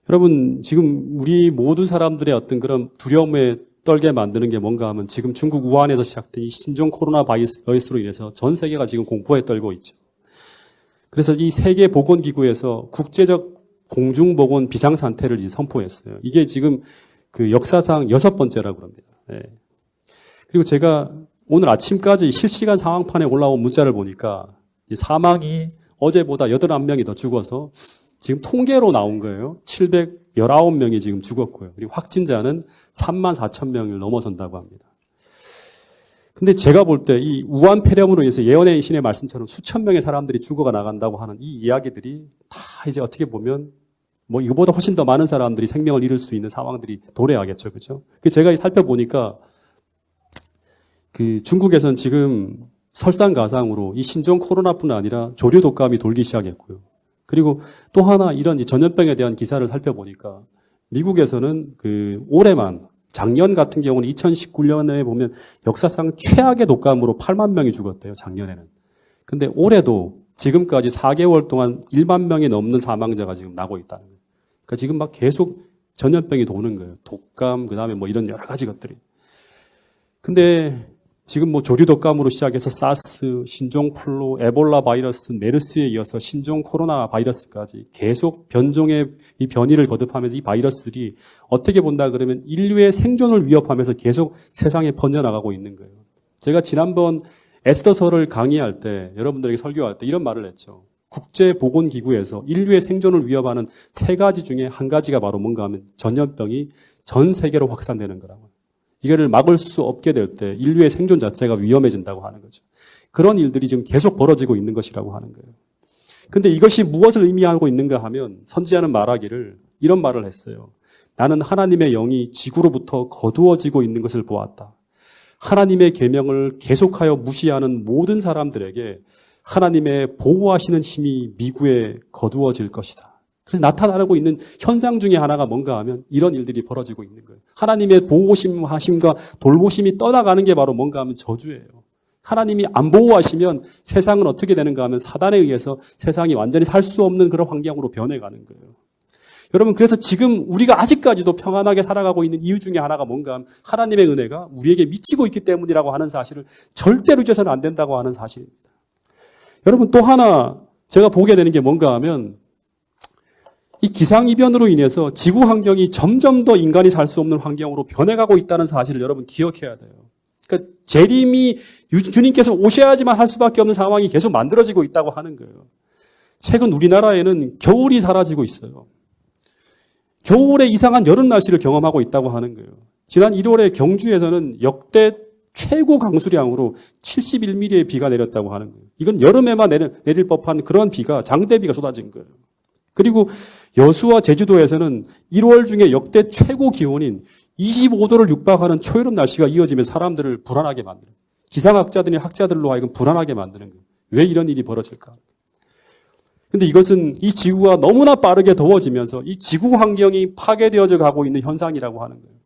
여러분 지금 우리 모든 사람들의 어떤 그런 두려움에 떨게 만드는 게 뭔가 하면 지금 중국 우한에서 시작된 이 신종 코로나 바이러스로 인해서 전 세계가 지금 공포에 떨고 있죠. 그래서 이 세계보건기구에서 국제적 공중보건 비상상태를 선포했어요. 이게 지금 그 역사상 6번째라고 합니다. 예. 그리고 제가 오늘 아침까지 실시간 상황판에 올라온 문자를 보니까 사망이 어제보다 81명이 더 죽어서 지금 통계로 나온 거예요. 719명이 지금 죽었고요. 그리고 확진자는 34,000명을 넘어선다고 합니다. 근데 제가 볼 때 이 우한 폐렴으로 인해서 예언의 신의 말씀처럼 수천 명의 사람들이 죽어가 나간다고 하는 이 이야기들이 다 이제 어떻게 보면 뭐 이거보다 훨씬 더 많은 사람들이 생명을 잃을 수 있는 상황들이 도래하겠죠. 그죠? 제가 살펴보니까 그 중국에서는 지금 설상가상으로 이 신종 코로나뿐 아니라 조류 독감이 돌기 시작했고요. 그리고 또 하나 이런 전염병에 대한 기사를 살펴보니까 미국에서는 그 올해만 작년 같은 경우는 2019년에 보면 역사상 최악의 독감으로 8만 명이 죽었대요. 작년에는. 근데 올해도 지금까지 4개월 동안 1만 명이 넘는 사망자가 지금 나고 있다는 거예요. 그러니까 지금 막 계속 전염병이 도는 거예요. 독감, 그다음에 뭐 이런 여러 가지 것들이. 근데 지금 뭐 조류독감으로 시작해서 사스, 신종플루, 에볼라 바이러스, 메르스에 이어서 신종 코로나 바이러스까지 계속 변종의 이 변이를 거듭하면서 이 바이러스들이 어떻게 본다 그러면 인류의 생존을 위협하면서 계속 세상에 번져나가고 있는 거예요. 제가 지난번 에스더서를 강의할 때 여러분들에게 설교할 때 이런 말을 했죠. 국제보건기구에서 인류의 생존을 위협하는 3가지 중에 한 가지가 바로 뭔가 하면 전염병이 전 세계로 확산되는 거라고. 이거를 막을 수 없게 될 때 인류의 생존 자체가 위험해진다고 하는 거죠. 그런 일들이 지금 계속 벌어지고 있는 것이라고 하는 거예요. 근데 이것이 무엇을 의미하고 있는가 하면 선지자는 말하기를 이런 말을 했어요. 나는 하나님의 영이 지구로부터 거두어지고 있는 것을 보았다. 하나님의 계명을 계속하여 무시하는 모든 사람들에게 하나님의 보호하시는 힘이 미국에 거두어질 것이다. 그래서 나타나고 있는 현상 중에 하나가 뭔가 하면 이런 일들이 벌어지고 있는 거예요. 하나님의 보호하심과 돌보심이 떠나가는 게 바로 뭔가 하면 저주예요. 하나님이 안 보호하시면 세상은 어떻게 되는가 하면 사단에 의해서 세상이 완전히 살 수 없는 그런 환경으로 변해가는 거예요. 여러분 그래서 지금 우리가 아직까지도 평안하게 살아가고 있는 이유 중에 하나가 뭔가 하면 하나님의 은혜가 우리에게 미치고 있기 때문이라고 하는 사실을 절대로 잊어서는 안 된다고 하는 사실입니다. 여러분 또 하나 제가 보게 되는 게 뭔가 하면 이 기상이변으로 인해서 지구 환경이 점점 더 인간이 살 수 없는 환경으로 변해가고 있다는 사실을 여러분 기억해야 돼요. 그러니까 재림이 주님께서 오셔야지만 할 수밖에 없는 상황이 계속 만들어지고 있다고 하는 거예요. 최근 우리나라에는 겨울이 사라지고 있어요. 겨울에 이상한 여름 날씨를 경험하고 있다고 하는 거예요. 지난 1월에 경주에서는 역대 최고 강수량으로 71mm의 비가 내렸다고 하는 거예요. 이건 여름에만 내릴 법한 그런 비가 장대비가 쏟아진 거예요. 그리고 여수와 제주도에서는 1월 중에 역대 최고 기온인 25도를 육박하는 초여름 날씨가 이어지면서 사람들을 불안하게 만드는 거예요. 기상학자들이 학자들로 하여금 불안하게 만드는 거예요. 왜 이런 일이 벌어질까? 근데 이것은 이 지구가 너무나 빠르게 더워지면서 이 지구 환경이 파괴되어져 가고 있는 현상이라고 하는 거예요.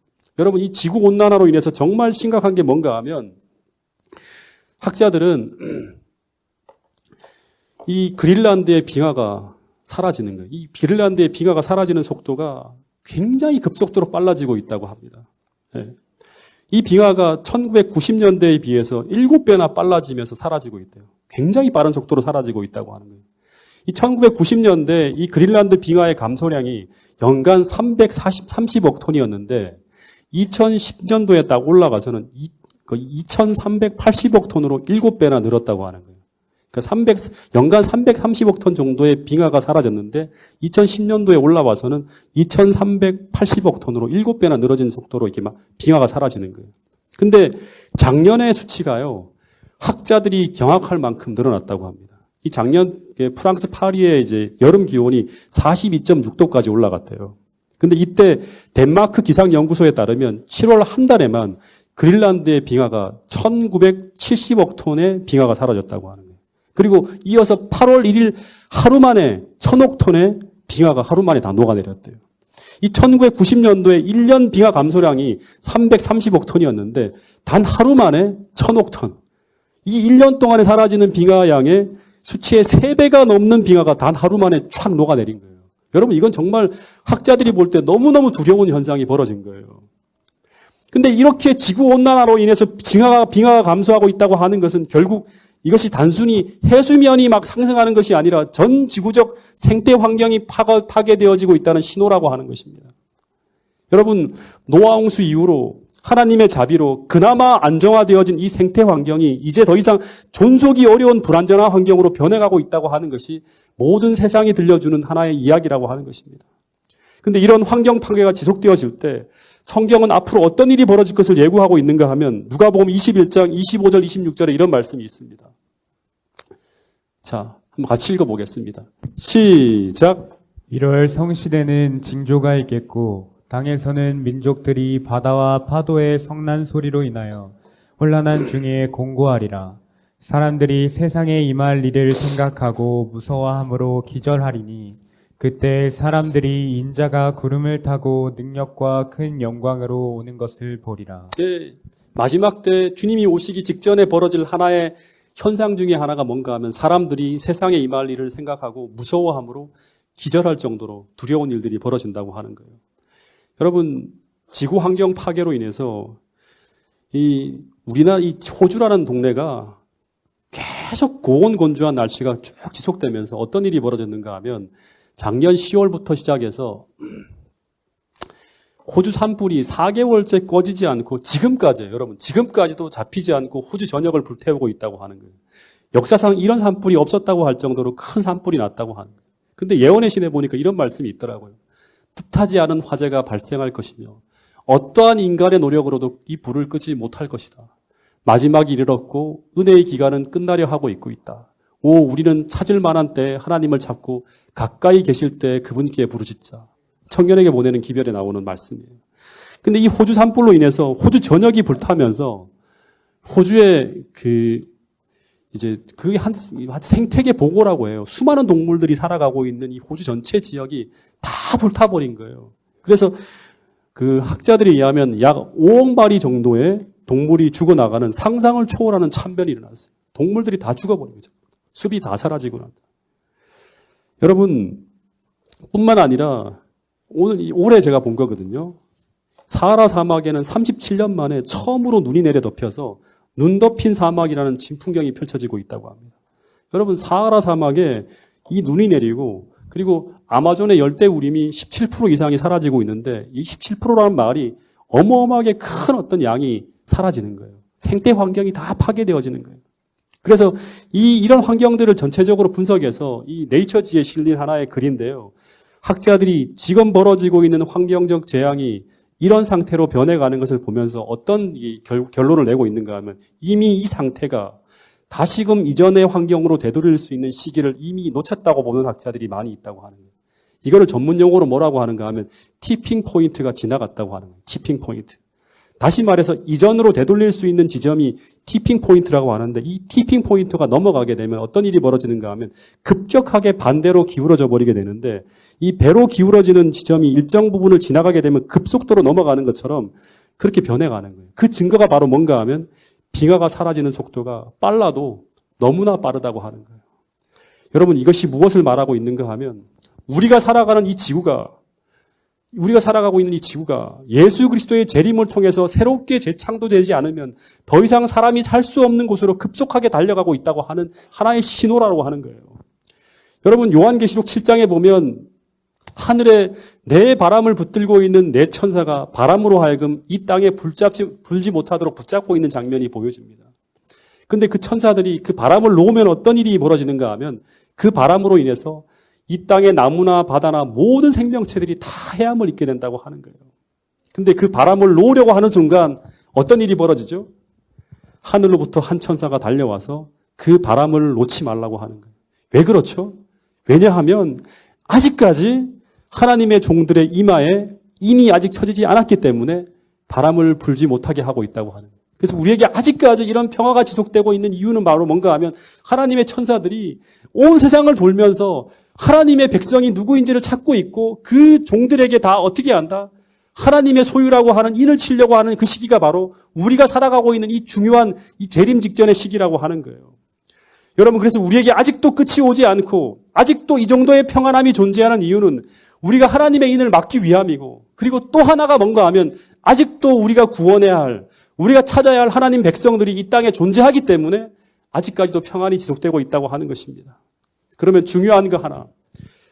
여러분, 이 지구 온난화로 인해서 정말 심각한 게 뭔가 하면 학자들은 이 그린란드의 빙하가 사라지는 거예요. 이 그린란드의 빙하가 사라지는 속도가 굉장히 급속도로 빨라지고 있다고 합니다. 예. 이 빙하가 1990년대에 비해서 7배나 빨라지면서 사라지고 있대요. 굉장히 빠른 속도로 사라지고 있다고 하는 거예요. 이 1990년대 이 그린란드 빙하의 감소량이 연간 30억 톤이었는데 2010년도에 딱 올라가서는 2,380억 톤으로 7배나 늘었다고 하는 거예요. 그러니까 연간 330억 톤 정도의 빙하가 사라졌는데 2010년도에 올라와서는 2,380억 톤으로 7배나 늘어진 속도로 이렇게 막 빙하가 사라지는 거예요. 근데 작년의 수치가요, 학자들이 경악할 만큼 늘어났다고 합니다. 이 작년 프랑스 파리의 이제 여름 기온이 42.6도까지 올라갔대요. 근데 이때 덴마크 기상연구소에 따르면 7월 한 달에만 그린란드의 빙하가 1970억 톤의 빙하가 사라졌다고 하는 거예요. 그리고 이어서 8월 1일 하루 만에 1000억 톤의 빙하가 하루 만에 다 녹아내렸대요. 이 1990년도에 1년 빙하 감소량이 330억 톤이었는데 단 하루 만에 1000억 톤. 이 1년 동안에 사라지는 빙하 양의 수치의 3배가 넘는 빙하가 단 하루 만에 촥 녹아내린 거예요. 여러분, 이건 정말 학자들이 볼 때 너무너무 두려운 현상이 벌어진 거예요. 근데 이렇게 지구온난화로 인해서 빙하가 감소하고 있다고 하는 것은 결국 이것이 단순히 해수면이 막 상승하는 것이 아니라 전 지구적 생태 환경이 파괴되어지고 있다는 신호라고 하는 것입니다. 여러분, 노아홍수 이후로 하나님의 자비로 그나마 안정화되어진 이 생태 환경이 이제 더 이상 존속이 어려운 불안정한 환경으로 변해가고 있다고 하는 것이 모든 세상이 들려주는 하나의 이야기라고 하는 것입니다. 그런데 이런 환경 파괴가 지속되어질 때 성경은 앞으로 어떤 일이 벌어질 것을 예고하고 있는가 하면 누가복음 21장 25절 26절에 이런 말씀이 있습니다. 자, 한번 같이 읽어보겠습니다. 시작. 이럴 성시대는 징조가 있겠고 땅에서는 민족들이 바다와 파도의 성난 소리로 인하여 혼란한 중에 공고하리라. 사람들이 세상에 임할 일을 생각하고 무서워함으로 기절하리니 그때 사람들이 인자가 구름을 타고 능력과 큰 영광으로 오는 것을 보리라. 네, 마지막 때 주님이 오시기 직전에 벌어질 하나의 현상 중에 하나가 뭔가 하면 사람들이 세상에 임할 일을 생각하고 무서워함으로 기절할 정도로 두려운 일들이 벌어진다고 하는 거예요. 여러분, 지구 환경 파괴로 인해서 우리나라 이 호주라는 동네가 계속 고온 건조한 날씨가 쭉 지속되면서 어떤 일이 벌어졌는가 하면 작년 10월부터 시작해서 호주 산불이 4개월째 꺼지지 않고 지금까지도 잡히지 않고 호주 전역을 불태우고 있다고 하는 거예요. 역사상 이런 산불이 없었다고 할 정도로 큰 산불이 났다고 하는 거예요. 근데 예언의 신에 보니까 이런 말씀이 있더라고요. 뜻하지 않은 화재가 발생할 것이며 어떠한 인간의 노력으로도 이 불을 끄지 못할 것이다. 마지막이 이르렀고 은혜의 기간은 끝나려 하고 있고 있다. 우리는 찾을 만한 때 하나님을 찾고 가까이 계실 때 그분께 부르짖자. 청년에게 보내는 기별에 나오는 말씀이에요. 근데 이 호주 산불로 인해서 호주 전역이 불타면서 호주의 그게 한 생태계 보고라고 해요. 수많은 동물들이 살아가고 있는 이 호주 전체 지역이 다 불타버린 거예요. 그래서 그 학자들에 의하면 약 5억 마리 정도의 동물이 죽어나가는 상상을 초월하는 참변이 일어났어요. 동물들이 다 죽어버린 거죠. 숲이 다 사라지고 난다. 여러분, 뿐만 아니라 올해 제가 본 거거든요. 사하라 사막에는 37년 만에 처음으로 눈이 내려 덮여서 눈 덮인 사막이라는 진풍경이 펼쳐지고 있다고 합니다. 여러분, 사하라 사막에 이 눈이 내리고 그리고 아마존의 열대우림이 17% 이상이 사라지고 있는데 이 17%라는 말이 어마어마하게 큰 어떤 양이 사라지는 거예요. 생태 환경이 다 파괴되어지는 거예요. 그래서 이런 환경들을 전체적으로 분석해서 이 네이처지에 실린 하나의 글인데요. 학자들이 지금 벌어지고 있는 환경적 재앙이 이런 상태로 변해가는 것을 보면서 어떤 결론을 내고 있는가 하면 이미 이 상태가 다시금 이전의 환경으로 되돌릴 수 있는 시기를 이미 놓쳤다고 보는 학자들이 많이 있다고 하는 거예요. 이거를 전문 용어로 뭐라고 하는가 하면 티핑 포인트가 지나갔다고 하는 거예요. 티핑 포인트. 다시 말해서 이전으로 되돌릴 수 있는 지점이 티핑 포인트라고 하는데 이 티핑 포인트가 넘어가게 되면 어떤 일이 벌어지는가 하면 급격하게 반대로 기울어져 버리게 되는데 이 배로 기울어지는 지점이 일정 부분을 지나가게 되면 급속도로 넘어가는 것처럼 그렇게 변해가는 거예요. 그 증거가 바로 뭔가 하면 빙하가 사라지는 속도가 빨라도 너무나 빠르다고 하는 거예요. 여러분 이것이 무엇을 말하고 있는가 하면 우리가 살아가고 있는 이 지구가 예수 그리스도의 재림을 통해서 새롭게 재창조되지 않으면 더 이상 사람이 살 수 없는 곳으로 급속하게 달려가고 있다고 하는 하나의 신호라고 하는 거예요. 여러분 요한계시록 7장에 보면 하늘에 네 바람을 붙들고 있는 네 천사가 바람으로 하여금 이 땅에 불지 못하도록 붙잡고 있는 장면이 보여집니다. 근데 그 천사들이 그 바람을 놓으면 어떤 일이 벌어지는가 하면 그 바람으로 인해서 이 땅의 나무나 바다나 모든 생명체들이 다 해함을 입게 된다고 하는 거예요. 근데 그 바람을 놓으려고 하는 순간 어떤 일이 벌어지죠? 하늘로부터 한 천사가 달려와서 그 바람을 놓지 말라고 하는 거예요. 왜 그렇죠? 왜냐하면 아직까지 하나님의 종들의 이마에 이미 아직 쳐지지 않았기 때문에 바람을 불지 못하게 하고 있다고 하는 거예요. 그래서 우리에게 아직까지 이런 평화가 지속되고 있는 이유는 바로 뭔가 하면 하나님의 천사들이 온 세상을 돌면서 하나님의 백성이 누구인지를 찾고 있고 그 종들에게 다 어떻게 한다? 하나님의 소유라고 하는 인을 치려고 하는 그 시기가 바로 우리가 살아가고 있는 이 중요한 이 재림 직전의 시기라고 하는 거예요. 여러분 그래서 우리에게 아직도 끝이 오지 않고 아직도 이 정도의 평안함이 존재하는 이유는 우리가 하나님의 인을 막기 위함이고 그리고 또 하나가 뭔가 하면 아직도 우리가 구원해야 할 우리가 찾아야 할 하나님 백성들이 이 땅에 존재하기 때문에 아직까지도 평안이 지속되고 있다고 하는 것입니다. 그러면 중요한 거 하나.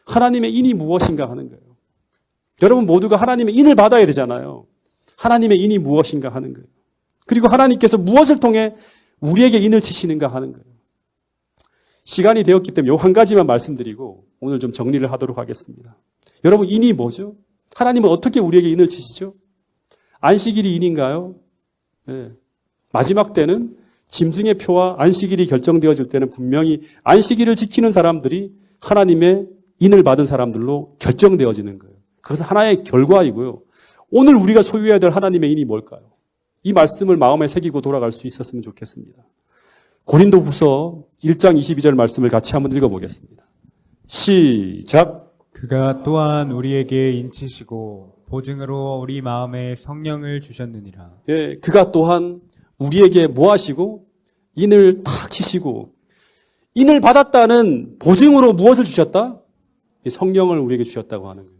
하나님의 인이 무엇인가 하는 거예요. 여러분 모두가 하나님의 인을 받아야 되잖아요. 하나님의 인이 무엇인가 하는 거예요. 그리고 하나님께서 무엇을 통해 우리에게 인을 치시는가 하는 거예요. 시간이 되었기 때문에 요 한 가지만 말씀드리고 오늘 좀 정리를 하도록 하겠습니다. 여러분 인이 뭐죠? 하나님은 어떻게 우리에게 인을 치시죠? 안식일이 인인가요? 네. 마지막 때는 짐승의 표와 안식일이 결정되어질 때는 분명히 안식일을 지키는 사람들이 하나님의 인을 받은 사람들로 결정되어지는 거예요. 그것은 하나의 결과이고요. 오늘 우리가 소유해야 될 하나님의 인이 뭘까요? 이 말씀을 마음에 새기고 돌아갈 수 있었으면 좋겠습니다. 고린도후서 1장 22절 말씀을 같이 한번 읽어보겠습니다. 시작. 그가 또한 우리에게 인치시고 보증으로 우리 마음에 성령을 주셨느니라. 예, 그가 또한 우리에게 뭐 하시고 인을 탁 치시고 인을 받았다는 보증으로 무엇을 주셨다? 성령을 우리에게 주셨다고 하는 거예요.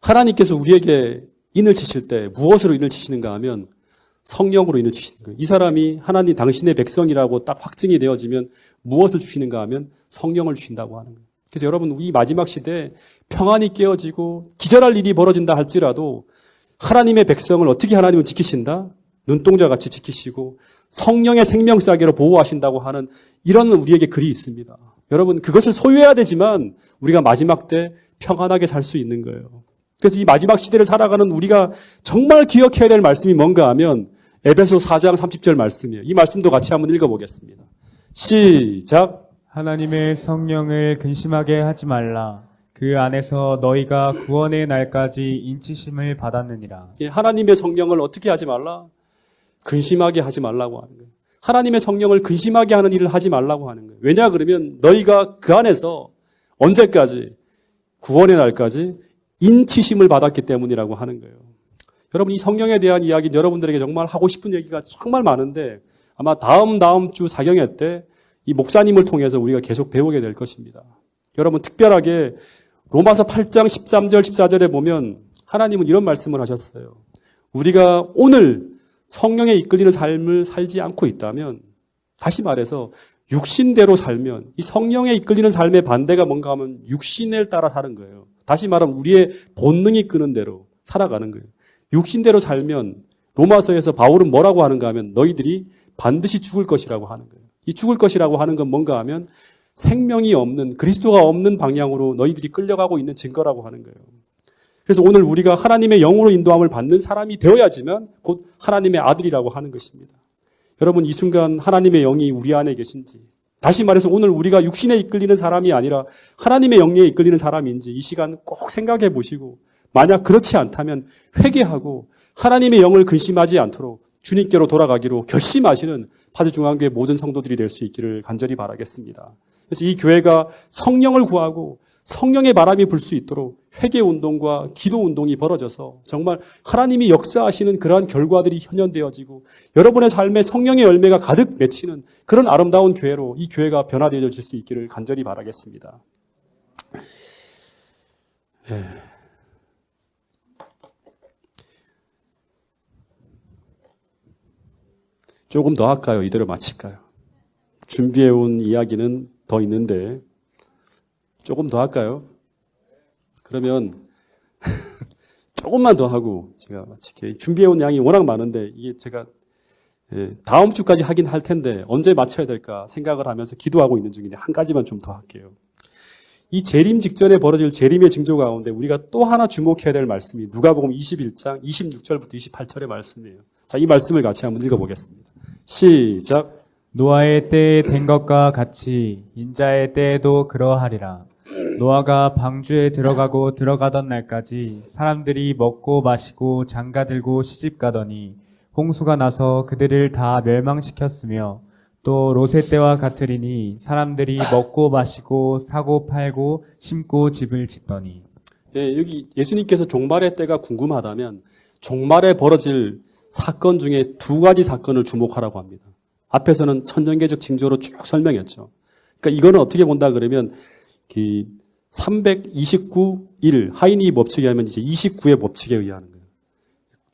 하나님께서 우리에게 인을 치실 때 무엇으로 인을 치시는가 하면 성령으로 인을 치시는 거예요. 이 사람이 하나님 당신의 백성이라고 딱 확증이 되어지면 무엇을 주시는가 하면 성령을 주신다고 하는 거예요. 그래서 여러분 이 마지막 시대에 평안이 깨어지고 기절할 일이 벌어진다 할지라도 하나님의 백성을 어떻게 하나님은 지키신다? 눈동자같이 지키시고 성령의 생명싸개로 보호하신다고 하는 이런 우리에게 글이 있습니다. 여러분 그것을 소유해야 되지만 우리가 마지막 때 평안하게 살 수 있는 거예요. 그래서 이 마지막 시대를 살아가는 우리가 정말 기억해야 될 말씀이 뭔가 하면 에베소 4장 30절 말씀이에요. 이 말씀도 같이 한번 읽어보겠습니다. 시작. 하나님의 성령을 근심하게 하지 말라. 그 안에서 너희가 구원의 날까지 인치심을 받았느니라. 예, 하나님의 성령을 어떻게 하지 말라? 근심하게 하지 말라고 하는 거예요. 하나님의 성령을 근심하게 하는 일을 하지 말라고 하는 거예요. 왜냐 그러면 너희가 그 안에서 언제까지? 구원의 날까지 인치심을 받았기 때문이라고 하는 거예요. 여러분 이 성령에 대한 이야기는 여러분들에게 정말 하고 싶은 얘기가 정말 많은데 아마 다음 주 사경회 때 이 목사님을 통해서 우리가 계속 배우게 될 것입니다. 여러분 특별하게 로마서 8장 13절 14절에 보면 하나님은 이런 말씀을 하셨어요. 우리가 오늘 성령에 이끌리는 삶을 살지 않고 있다면 다시 말해서 육신대로 살면 이 성령에 이끌리는 삶의 반대가 뭔가 하면 육신을 따라 사는 거예요. 다시 말하면 우리의 본능이 끄는 대로 살아가는 거예요. 육신대로 살면 로마서에서 바울은 뭐라고 하는가 하면 너희들이 반드시 죽을 것이라고 하는 거예요. 이 죽을 것이라고 하는 건 뭔가 하면 생명이 없는 그리스도가 없는 방향으로 너희들이 끌려가고 있는 증거라고 하는 거예요. 그래서 오늘 우리가 하나님의 영으로 인도함을 받는 사람이 되어야지만 곧 하나님의 아들이라고 하는 것입니다. 여러분 이 순간 하나님의 영이 우리 안에 계신지 다시 말해서 오늘 우리가 육신에 이끌리는 사람이 아니라 하나님의 영에 이끌리는 사람인지 이 시간 꼭 생각해 보시고 만약 그렇지 않다면 회개하고 하나님의 영을 근심하지 않도록 주님께로 돌아가기로 결심하시는 파주중앙교회 모든 성도들이 될 수 있기를 간절히 바라겠습니다. 그래서 이 교회가 성령을 구하고 성령의 바람이 불 수 있도록 회개 운동과 기도 운동이 벌어져서 정말 하나님이 역사하시는 그러한 결과들이 현현되어지고 여러분의 삶에 성령의 열매가 가득 맺히는 그런 아름다운 교회로 이 교회가 변화되어질 수 있기를 간절히 바라겠습니다. 조금 더 할까요? 이대로 마칠까요? 준비해온 이야기는 더 있는데 조금 더 할까요? 그러면 조금만 더 하고 제가 마칠게요. 준비해온 양이 워낙 많은데 이게 제가 다음 주까지 하긴 할 텐데 언제 마쳐야 될까 생각을 하면서 기도하고 있는 중인데 한 가지만 좀 더 할게요. 이 재림 직전에 벌어질 재림의 징조 가운데 우리가 또 하나 주목해야 될 말씀이 누가복음 21장 26절부터 28절의 말씀이에요. 자, 이 말씀을 같이 한번 읽어보겠습니다. 시작. 노아의 때에 된 것과 같이 인자의 때에도 그러하리라. 노아가 방주에 들어가고 들어가던 날까지 사람들이 먹고 마시고 장가들고 시집가더니 홍수가 나서 그들을 다 멸망시켰으며 또 롯의 때와 같으리니 사람들이 먹고 마시고 사고 팔고 심고 집을 짓더니. 여기 예수님께서 종말의 때가 궁금하다면 종말에 벌어질 사건 중에 두 가지 사건을 주목하라고 합니다. 앞에서는 천정계적 징조로 쭉 설명했죠. 그러니까 이거는 어떻게 본다 그러면 329일 하이니 법칙에 하면 이제 29의 법칙에 의하는 거예요.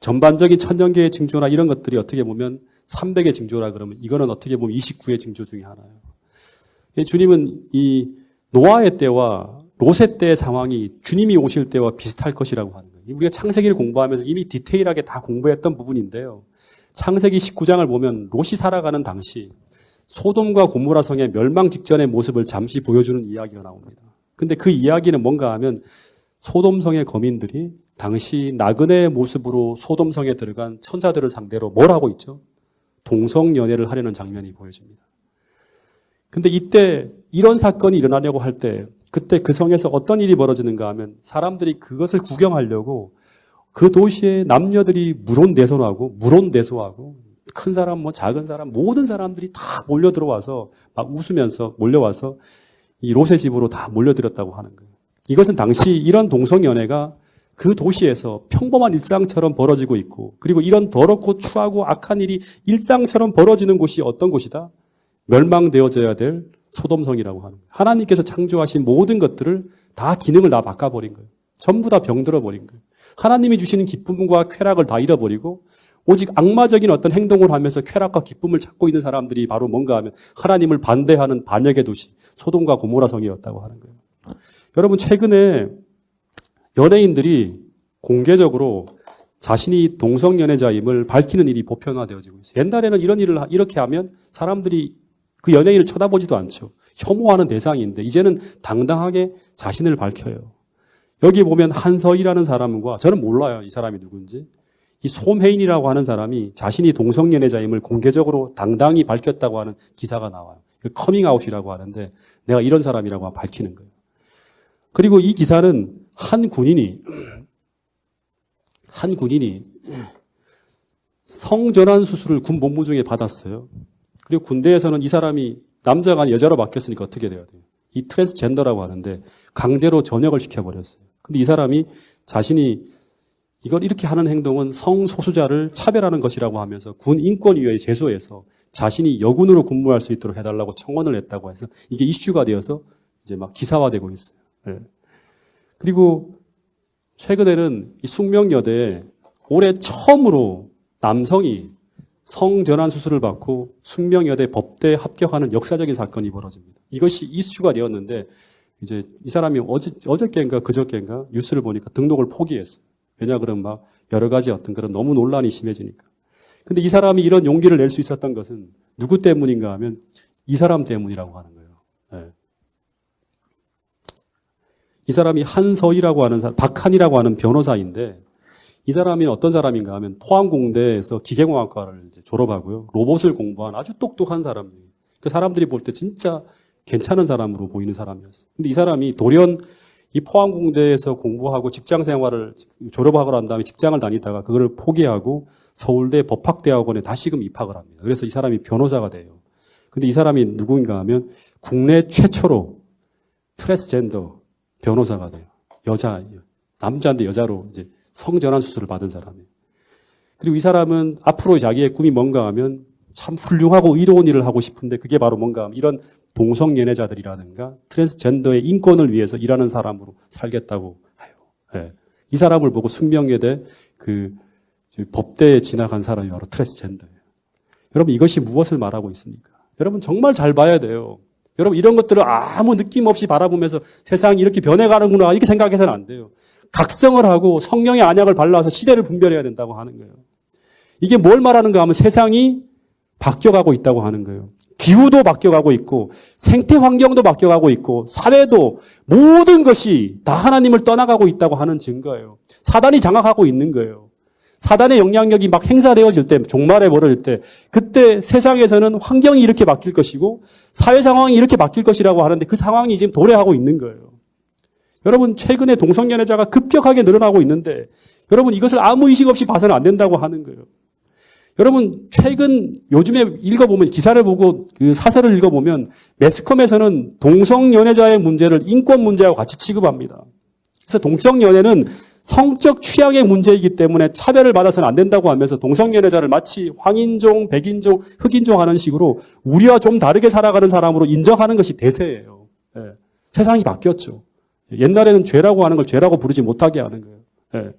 전반적인 천정계의 징조나 이런 것들이 어떻게 보면 300의 징조라 그러면 이거는 어떻게 보면 29의 징조 중에 하나예요. 주님은 이 노아의 때와 롯의 때의 상황이 주님이 오실 때와 비슷할 것이라고 하는 거예요. 우리가 창세기를 공부하면서 이미 디테일하게 다 공부했던 부분인데요. 창세기 19장을 보면 롯이 살아가는 당시 소돔과 고모라 성의 멸망 직전의 모습을 잠시 보여주는 이야기가 나옵니다. 근데 그 이야기는 뭔가 하면 소돔 성의 거민들이 당시 나그네의 모습으로 소돔 성에 들어간 천사들을 상대로 뭘 하고 있죠? 동성연애를 하려는 장면이 보여집니다. 근데 이때 이런 사건이 일어나려고 할 때 그때 그 성에서 어떤 일이 벌어지는가 하면 사람들이 그것을 구경하려고 그 도시의 남녀들이 물온대소하고 큰 사람 뭐 작은 사람 모든 사람들이 다 몰려 들어와서 막 웃으면서 몰려와서 이 롯의 집으로 다 몰려들었다고 하는 거예요. 이것은 당시 이런 동성연애가 그 도시에서 평범한 일상처럼 벌어지고 있고 그리고 이런 더럽고 추하고 악한 일이 일상처럼 벌어지는 곳이 어떤 곳이다? 멸망되어져야 될 소돔성이라고 하는 거예요. 하나님께서 창조하신 모든 것들을 다 기능을 다 바꿔버린 거예요. 전부 다 병들어 버린 거예요. 하나님이 주시는 기쁨과 쾌락을 다 잃어버리고 오직 악마적인 어떤 행동을 하면서 쾌락과 기쁨을 찾고 있는 사람들이 바로 뭔가 하면 하나님을 반대하는 반역의 도시 소돔과 고모라 성이었다고 하는 거예요. 여러분 최근에 연예인들이 공개적으로 자신이 동성연애자임을 밝히는 일이 보편화되어지고 있어요. 옛날에는 이런 일을 이렇게 하면 사람들이 그 연예인을 쳐다보지도 않죠. 혐오하는 대상인데 이제는 당당하게 자신을 밝혀요. 여기 보면 한서희라는 사람과 저는 몰라요. 이 사람이 누군지. 이 솜혜인이라고 하는 사람이 자신이 동성연애자임을 공개적으로 당당히 밝혔다고 하는 기사가 나와요. 커밍아웃이라고 하는데 내가 이런 사람이라고 밝히는 거예요. 그리고 이 기사는 한 군인이 성전환 수술을 군 복무 중에 받았어요. 그리고 군대에서는 이 사람이 남자가 아닌 여자로 바뀌었으니까 어떻게 돼야 돼요? 이 트랜스젠더라고 하는데 강제로 전역을 시켜버렸어요. 근데 이 사람이 자신이 이걸 이렇게 하는 행동은 성소수자를 차별하는 것이라고 하면서 군 인권위원회 제소에서 자신이 여군으로 근무할 수 있도록 해달라고 청원을 했다고 해서 이게 이슈가 되어서 이제 막 기사화되고 있어요. 네. 그리고 최근에는 이 숙명여대에 올해 처음으로 남성이 성전환 수술을 받고 숙명여대 법대에 합격하는 역사적인 사건이 벌어집니다. 이것이 이슈가 되었는데 이제 이 사람이 어저께인가 그저께인가 뉴스를 보니까 등록을 포기했어요. 왜냐 그러면 막 여러 가지 어떤 그런 너무 논란이 심해지니까. 근데 이 사람이 이런 용기를 낼 수 있었던 것은 누구 때문인가 하면 이 사람 때문이라고 하는 거예요. 네. 이 사람이 한서희라고 하는 사람, 박한이라고 하는 변호사인데 이 사람이 어떤 사람인가 하면 포항공대에서 기계공학과를 이제 졸업하고요. 로봇을 공부한 아주 똑똑한 사람이에요. 그 사람들이 볼 때 진짜 괜찮은 사람으로 보이는 사람이었어요. 근데 이 사람이 돌연 이 포항공대에서 공부하고 직장 생활을 졸업하고 난 다음에 직장을 다니다가 그걸 포기하고 서울대 법학대학원에 다시금 입학을 합니다. 그래서 이 사람이 변호사가 돼요. 근데 이 사람이 누구인가 하면 국내 최초로 트랜스젠더 변호사가 돼요. 남자인데 여자로 이제 성전환 수술을 받은 사람이에요. 그리고 이 사람은 앞으로 자기의 꿈이 뭔가 하면 참 훌륭하고 의로운 일을 하고 싶은데 그게 바로 뭔가 하면 이런 동성연애자들이라든가 트랜스젠더의 인권을 위해서 일하는 사람으로 살겠다고 해요. 네. 이 사람을 보고 숙명여대 법대에 진학한 사람이 바로 트랜스젠더예요. 여러분 이것이 무엇을 말하고 있습니까? 여러분 정말 잘 봐야 돼요. 여러분 이런 것들을 아무 느낌 없이 바라보면서 세상이 이렇게 변해가는구나 이렇게 생각해서는 안 돼요. 각성을 하고 성령의 안약을 발라서 시대를 분별해야 된다고 하는 거예요. 이게 뭘 말하는가 하면 세상이 바뀌어가고 있다고 하는 거예요. 기후도 바뀌어가고 있고 생태 환경도 바뀌어가고 있고 사회도 모든 것이 다 하나님을 떠나가고 있다고 하는 증거예요. 사단이 장악하고 있는 거예요. 사단의 영향력이 막 행사되어질 때, 종말에 벌어질 때 그때 세상에서는 환경이 이렇게 바뀔 것이고 사회 상황이 이렇게 바뀔 것이라고 하는데 그 상황이 지금 도래하고 있는 거예요. 여러분 최근에 동성연애자가 급격하게 늘어나고 있는데 여러분 이것을 아무 의식 없이 봐서는 안 된다고 하는 거예요. 여러분 최근 요즘에 읽어보면 기사를 보고 그 사설을 읽어보면 매스컴에서는 동성연애자의 문제를 인권 문제하고 같이 취급합니다. 그래서 동성연애는 성적 취향의 문제이기 때문에 차별을 받아서는 안 된다고 하면서 동성연애자를 마치 황인종, 백인종, 흑인종 하는 식으로 우리와 좀 다르게 살아가는 사람으로 인정하는 것이 대세예요. 예. 세상이 바뀌었죠. 옛날에는 죄라고 하는 걸 죄라고 부르지 못하게 하는 거예요. 예.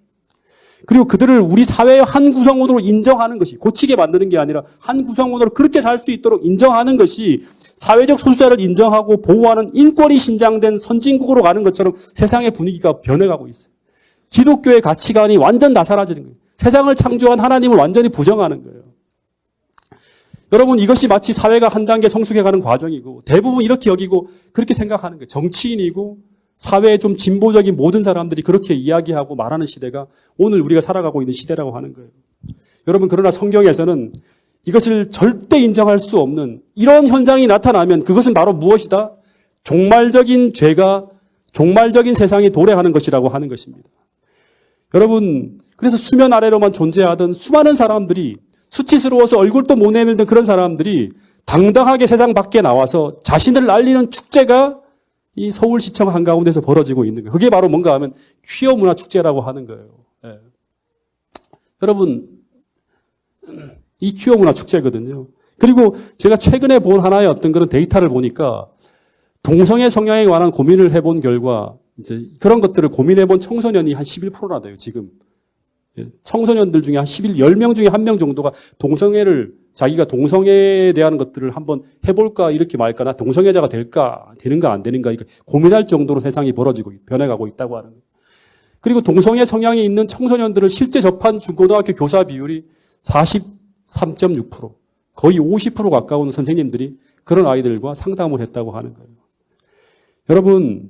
그리고 그들을 우리 사회의 한 구성원으로 인정하는 것이 고치게 만드는 게 아니라 한 구성원으로 그렇게 살 수 있도록 인정하는 것이 사회적 소수자를 인정하고 보호하는 인권이 신장된 선진국으로 가는 것처럼 세상의 분위기가 변해가고 있어요. 기독교의 가치관이 완전 다 사라지는 거예요. 세상을 창조한 하나님을 완전히 부정하는 거예요. 여러분 이것이 마치 사회가 한 단계 성숙해가는 과정이고 대부분 이렇게 여기고 그렇게 생각하는 거예요. 정치인이고 사회에 좀 진보적인 모든 사람들이 그렇게 이야기하고 말하는 시대가 오늘 우리가 살아가고 있는 시대라고 하는 거예요. 여러분 그러나 성경에서는 이것을 절대 인정할 수 없는 이런 현상이 나타나면 그것은 바로 무엇이다? 종말적인 죄가 종말적인 세상이 도래하는 것이라고 하는 것입니다. 여러분 그래서 수면 아래로만 존재하던 수많은 사람들이 수치스러워서 얼굴도 못 내밀던 그런 사람들이 당당하게 세상 밖에 나와서 자신을 알리는 축제가 이 서울시청 한가운데서 벌어지고 있는 거예요. 그게 바로 뭔가 하면 퀴어 문화 축제라고 하는 거예요. 예. 여러분 이 퀴어 문화 축제거든요. 그리고 제가 최근에 본 하나의 어떤 그런 데이터를 보니까 동성애 성향에 관한 고민을 해본 결과 이제 그런 것들을 고민해본 청소년이 한 11%나 돼요, 지금. 청소년들 중에 한 10명 중에 1명 정도가 자기가 동성애에 대한 것들을 한번 해볼까, 이렇게 말까, 나 동성애자가 될까, 되는가, 안 되는가, 이렇게 고민할 정도로 세상이 변해가고 있다고 하는 거예요. 그리고 동성애 성향이 있는 청소년들을 실제 접한 중고등학교 교사 비율이 43.6%, 거의 50% 가까운 선생님들이 그런 아이들과 상담을 했다고 하는 거예요. 여러분,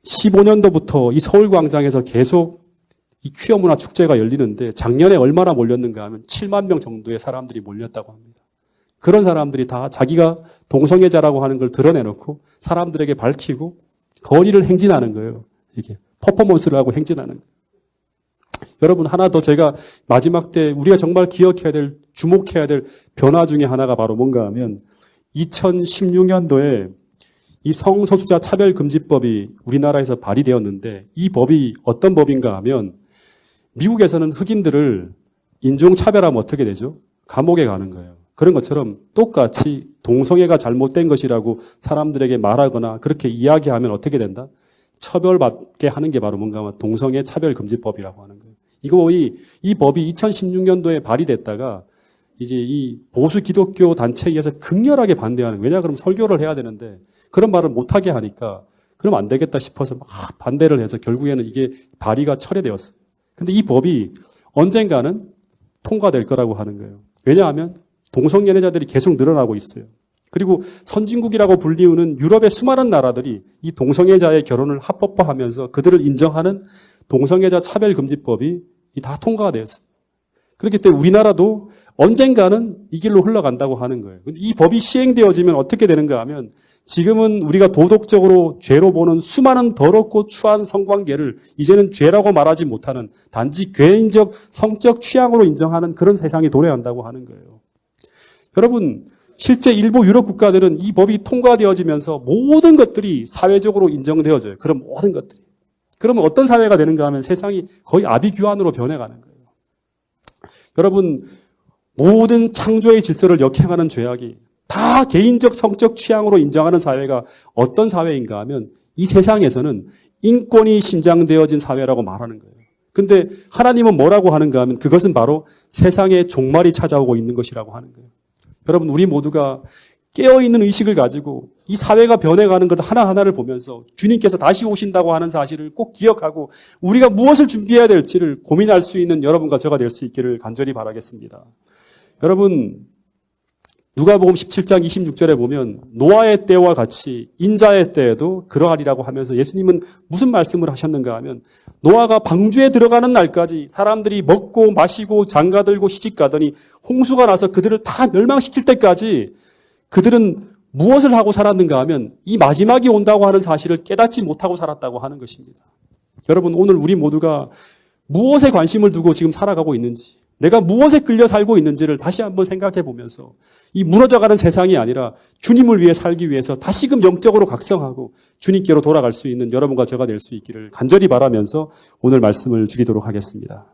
2015년도부터 이 서울광장에서 계속 이 퀴어 문화 축제가 열리는데 작년에 얼마나 몰렸는가 하면 7만 명 정도의 사람들이 몰렸다고 합니다. 그런 사람들이 다 자기가 동성애자라고 하는 걸 드러내놓고 사람들에게 밝히고 거리를 행진하는 거예요. 이게 퍼포먼스를 하고 행진하는 거예요. 여러분 하나 더 제가 마지막 때 우리가 정말 기억해야 될, 주목해야 될 변화 중에 하나가 바로 뭔가 하면 2016년도에 이 성소수자 차별금지법이 우리나라에서 발의되었는데 이 법이 어떤 법인가 하면 미국에서는 흑인들을 인종차별하면 어떻게 되죠? 감옥에 가는 거예요. 그런 것처럼 똑같이 동성애가 잘못된 것이라고 사람들에게 말하거나 그렇게 이야기하면 어떻게 된다? 처벌받게 하는 게 바로 뭔가 하면 동성애 차별금지법이라고 하는 거예요. 이 법이 2016년도에 발의됐다가 이제 이 보수 기독교 단체에 의해서 극렬하게 반대하는, 왜냐 그러면 설교를 해야 되는데 그런 말을 못하게 하니까 그럼 안 되겠다 싶어서 막 반대를 해서 결국에는 이게 발의가 철회되었어요. 근데 이 법이 언젠가는 통과될 거라고 하는 거예요. 왜냐하면 동성연애자들이 계속 늘어나고 있어요. 그리고 선진국이라고 불리우는 유럽의 수많은 나라들이 이 동성애자의 결혼을 합법화하면서 그들을 인정하는 동성애자 차별금지법이 다 통과가 되었어요. 그렇기 때문에 우리나라도 언젠가는 이 길로 흘러간다고 하는 거예요. 근데 이 법이 시행되어지면 어떻게 되는가 하면 지금은 우리가 도덕적으로 죄로 보는 수많은 더럽고 추한 성관계를 이제는 죄라고 말하지 못하는 단지 개인적 성적 취향으로 인정하는 그런 세상이 도래한다고 하는 거예요. 여러분, 실제 일부 유럽 국가들은 이 법이 통과되어지면서 모든 것들이 사회적으로 인정되어져요. 그런 모든 것들이. 그러면 어떤 사회가 되는가 하면 세상이 거의 아비규환으로 변해가는 거예요. 여러분, 모든 창조의 질서를 역행하는 죄악이 다 개인적 성적 취향으로 인정하는 사회가 어떤 사회인가 하면 이 세상에서는 인권이 신장되어진 사회라고 말하는 거예요. 근데 하나님은 뭐라고 하는가 하면 그것은 바로 세상의 종말이 찾아오고 있는 것이라고 하는 거예요. 여러분, 우리 모두가 깨어있는 의식을 가지고 이 사회가 변해가는 것 하나하나를 보면서 주님께서 다시 오신다고 하는 사실을 꼭 기억하고 우리가 무엇을 준비해야 될지를 고민할 수 있는 여러분과 저가 될 수 있기를 간절히 바라겠습니다. 여러분, 누가복음 17장 26절에 보면 노아의 때와 같이 인자의 때에도 그러하리라고 하면서 예수님은 무슨 말씀을 하셨는가 하면 노아가 방주에 들어가는 날까지 사람들이 먹고 마시고 장가들고 시집가더니 홍수가 나서 그들을 다 멸망시킬 때까지 그들은 무엇을 하고 살았는가 하면 이 마지막이 온다고 하는 사실을 깨닫지 못하고 살았다고 하는 것입니다. 여러분, 오늘 우리 모두가 무엇에 관심을 두고 지금 살아가고 있는지, 내가 무엇에 끌려 살고 있는지를 다시 한번 생각해 보면서 이 무너져가는 세상이 아니라 주님을 위해 살기 위해서 다시금 영적으로 각성하고 주님께로 돌아갈 수 있는 여러분과 제가 될 수 있기를 간절히 바라면서 오늘 말씀을 드리도록 하겠습니다.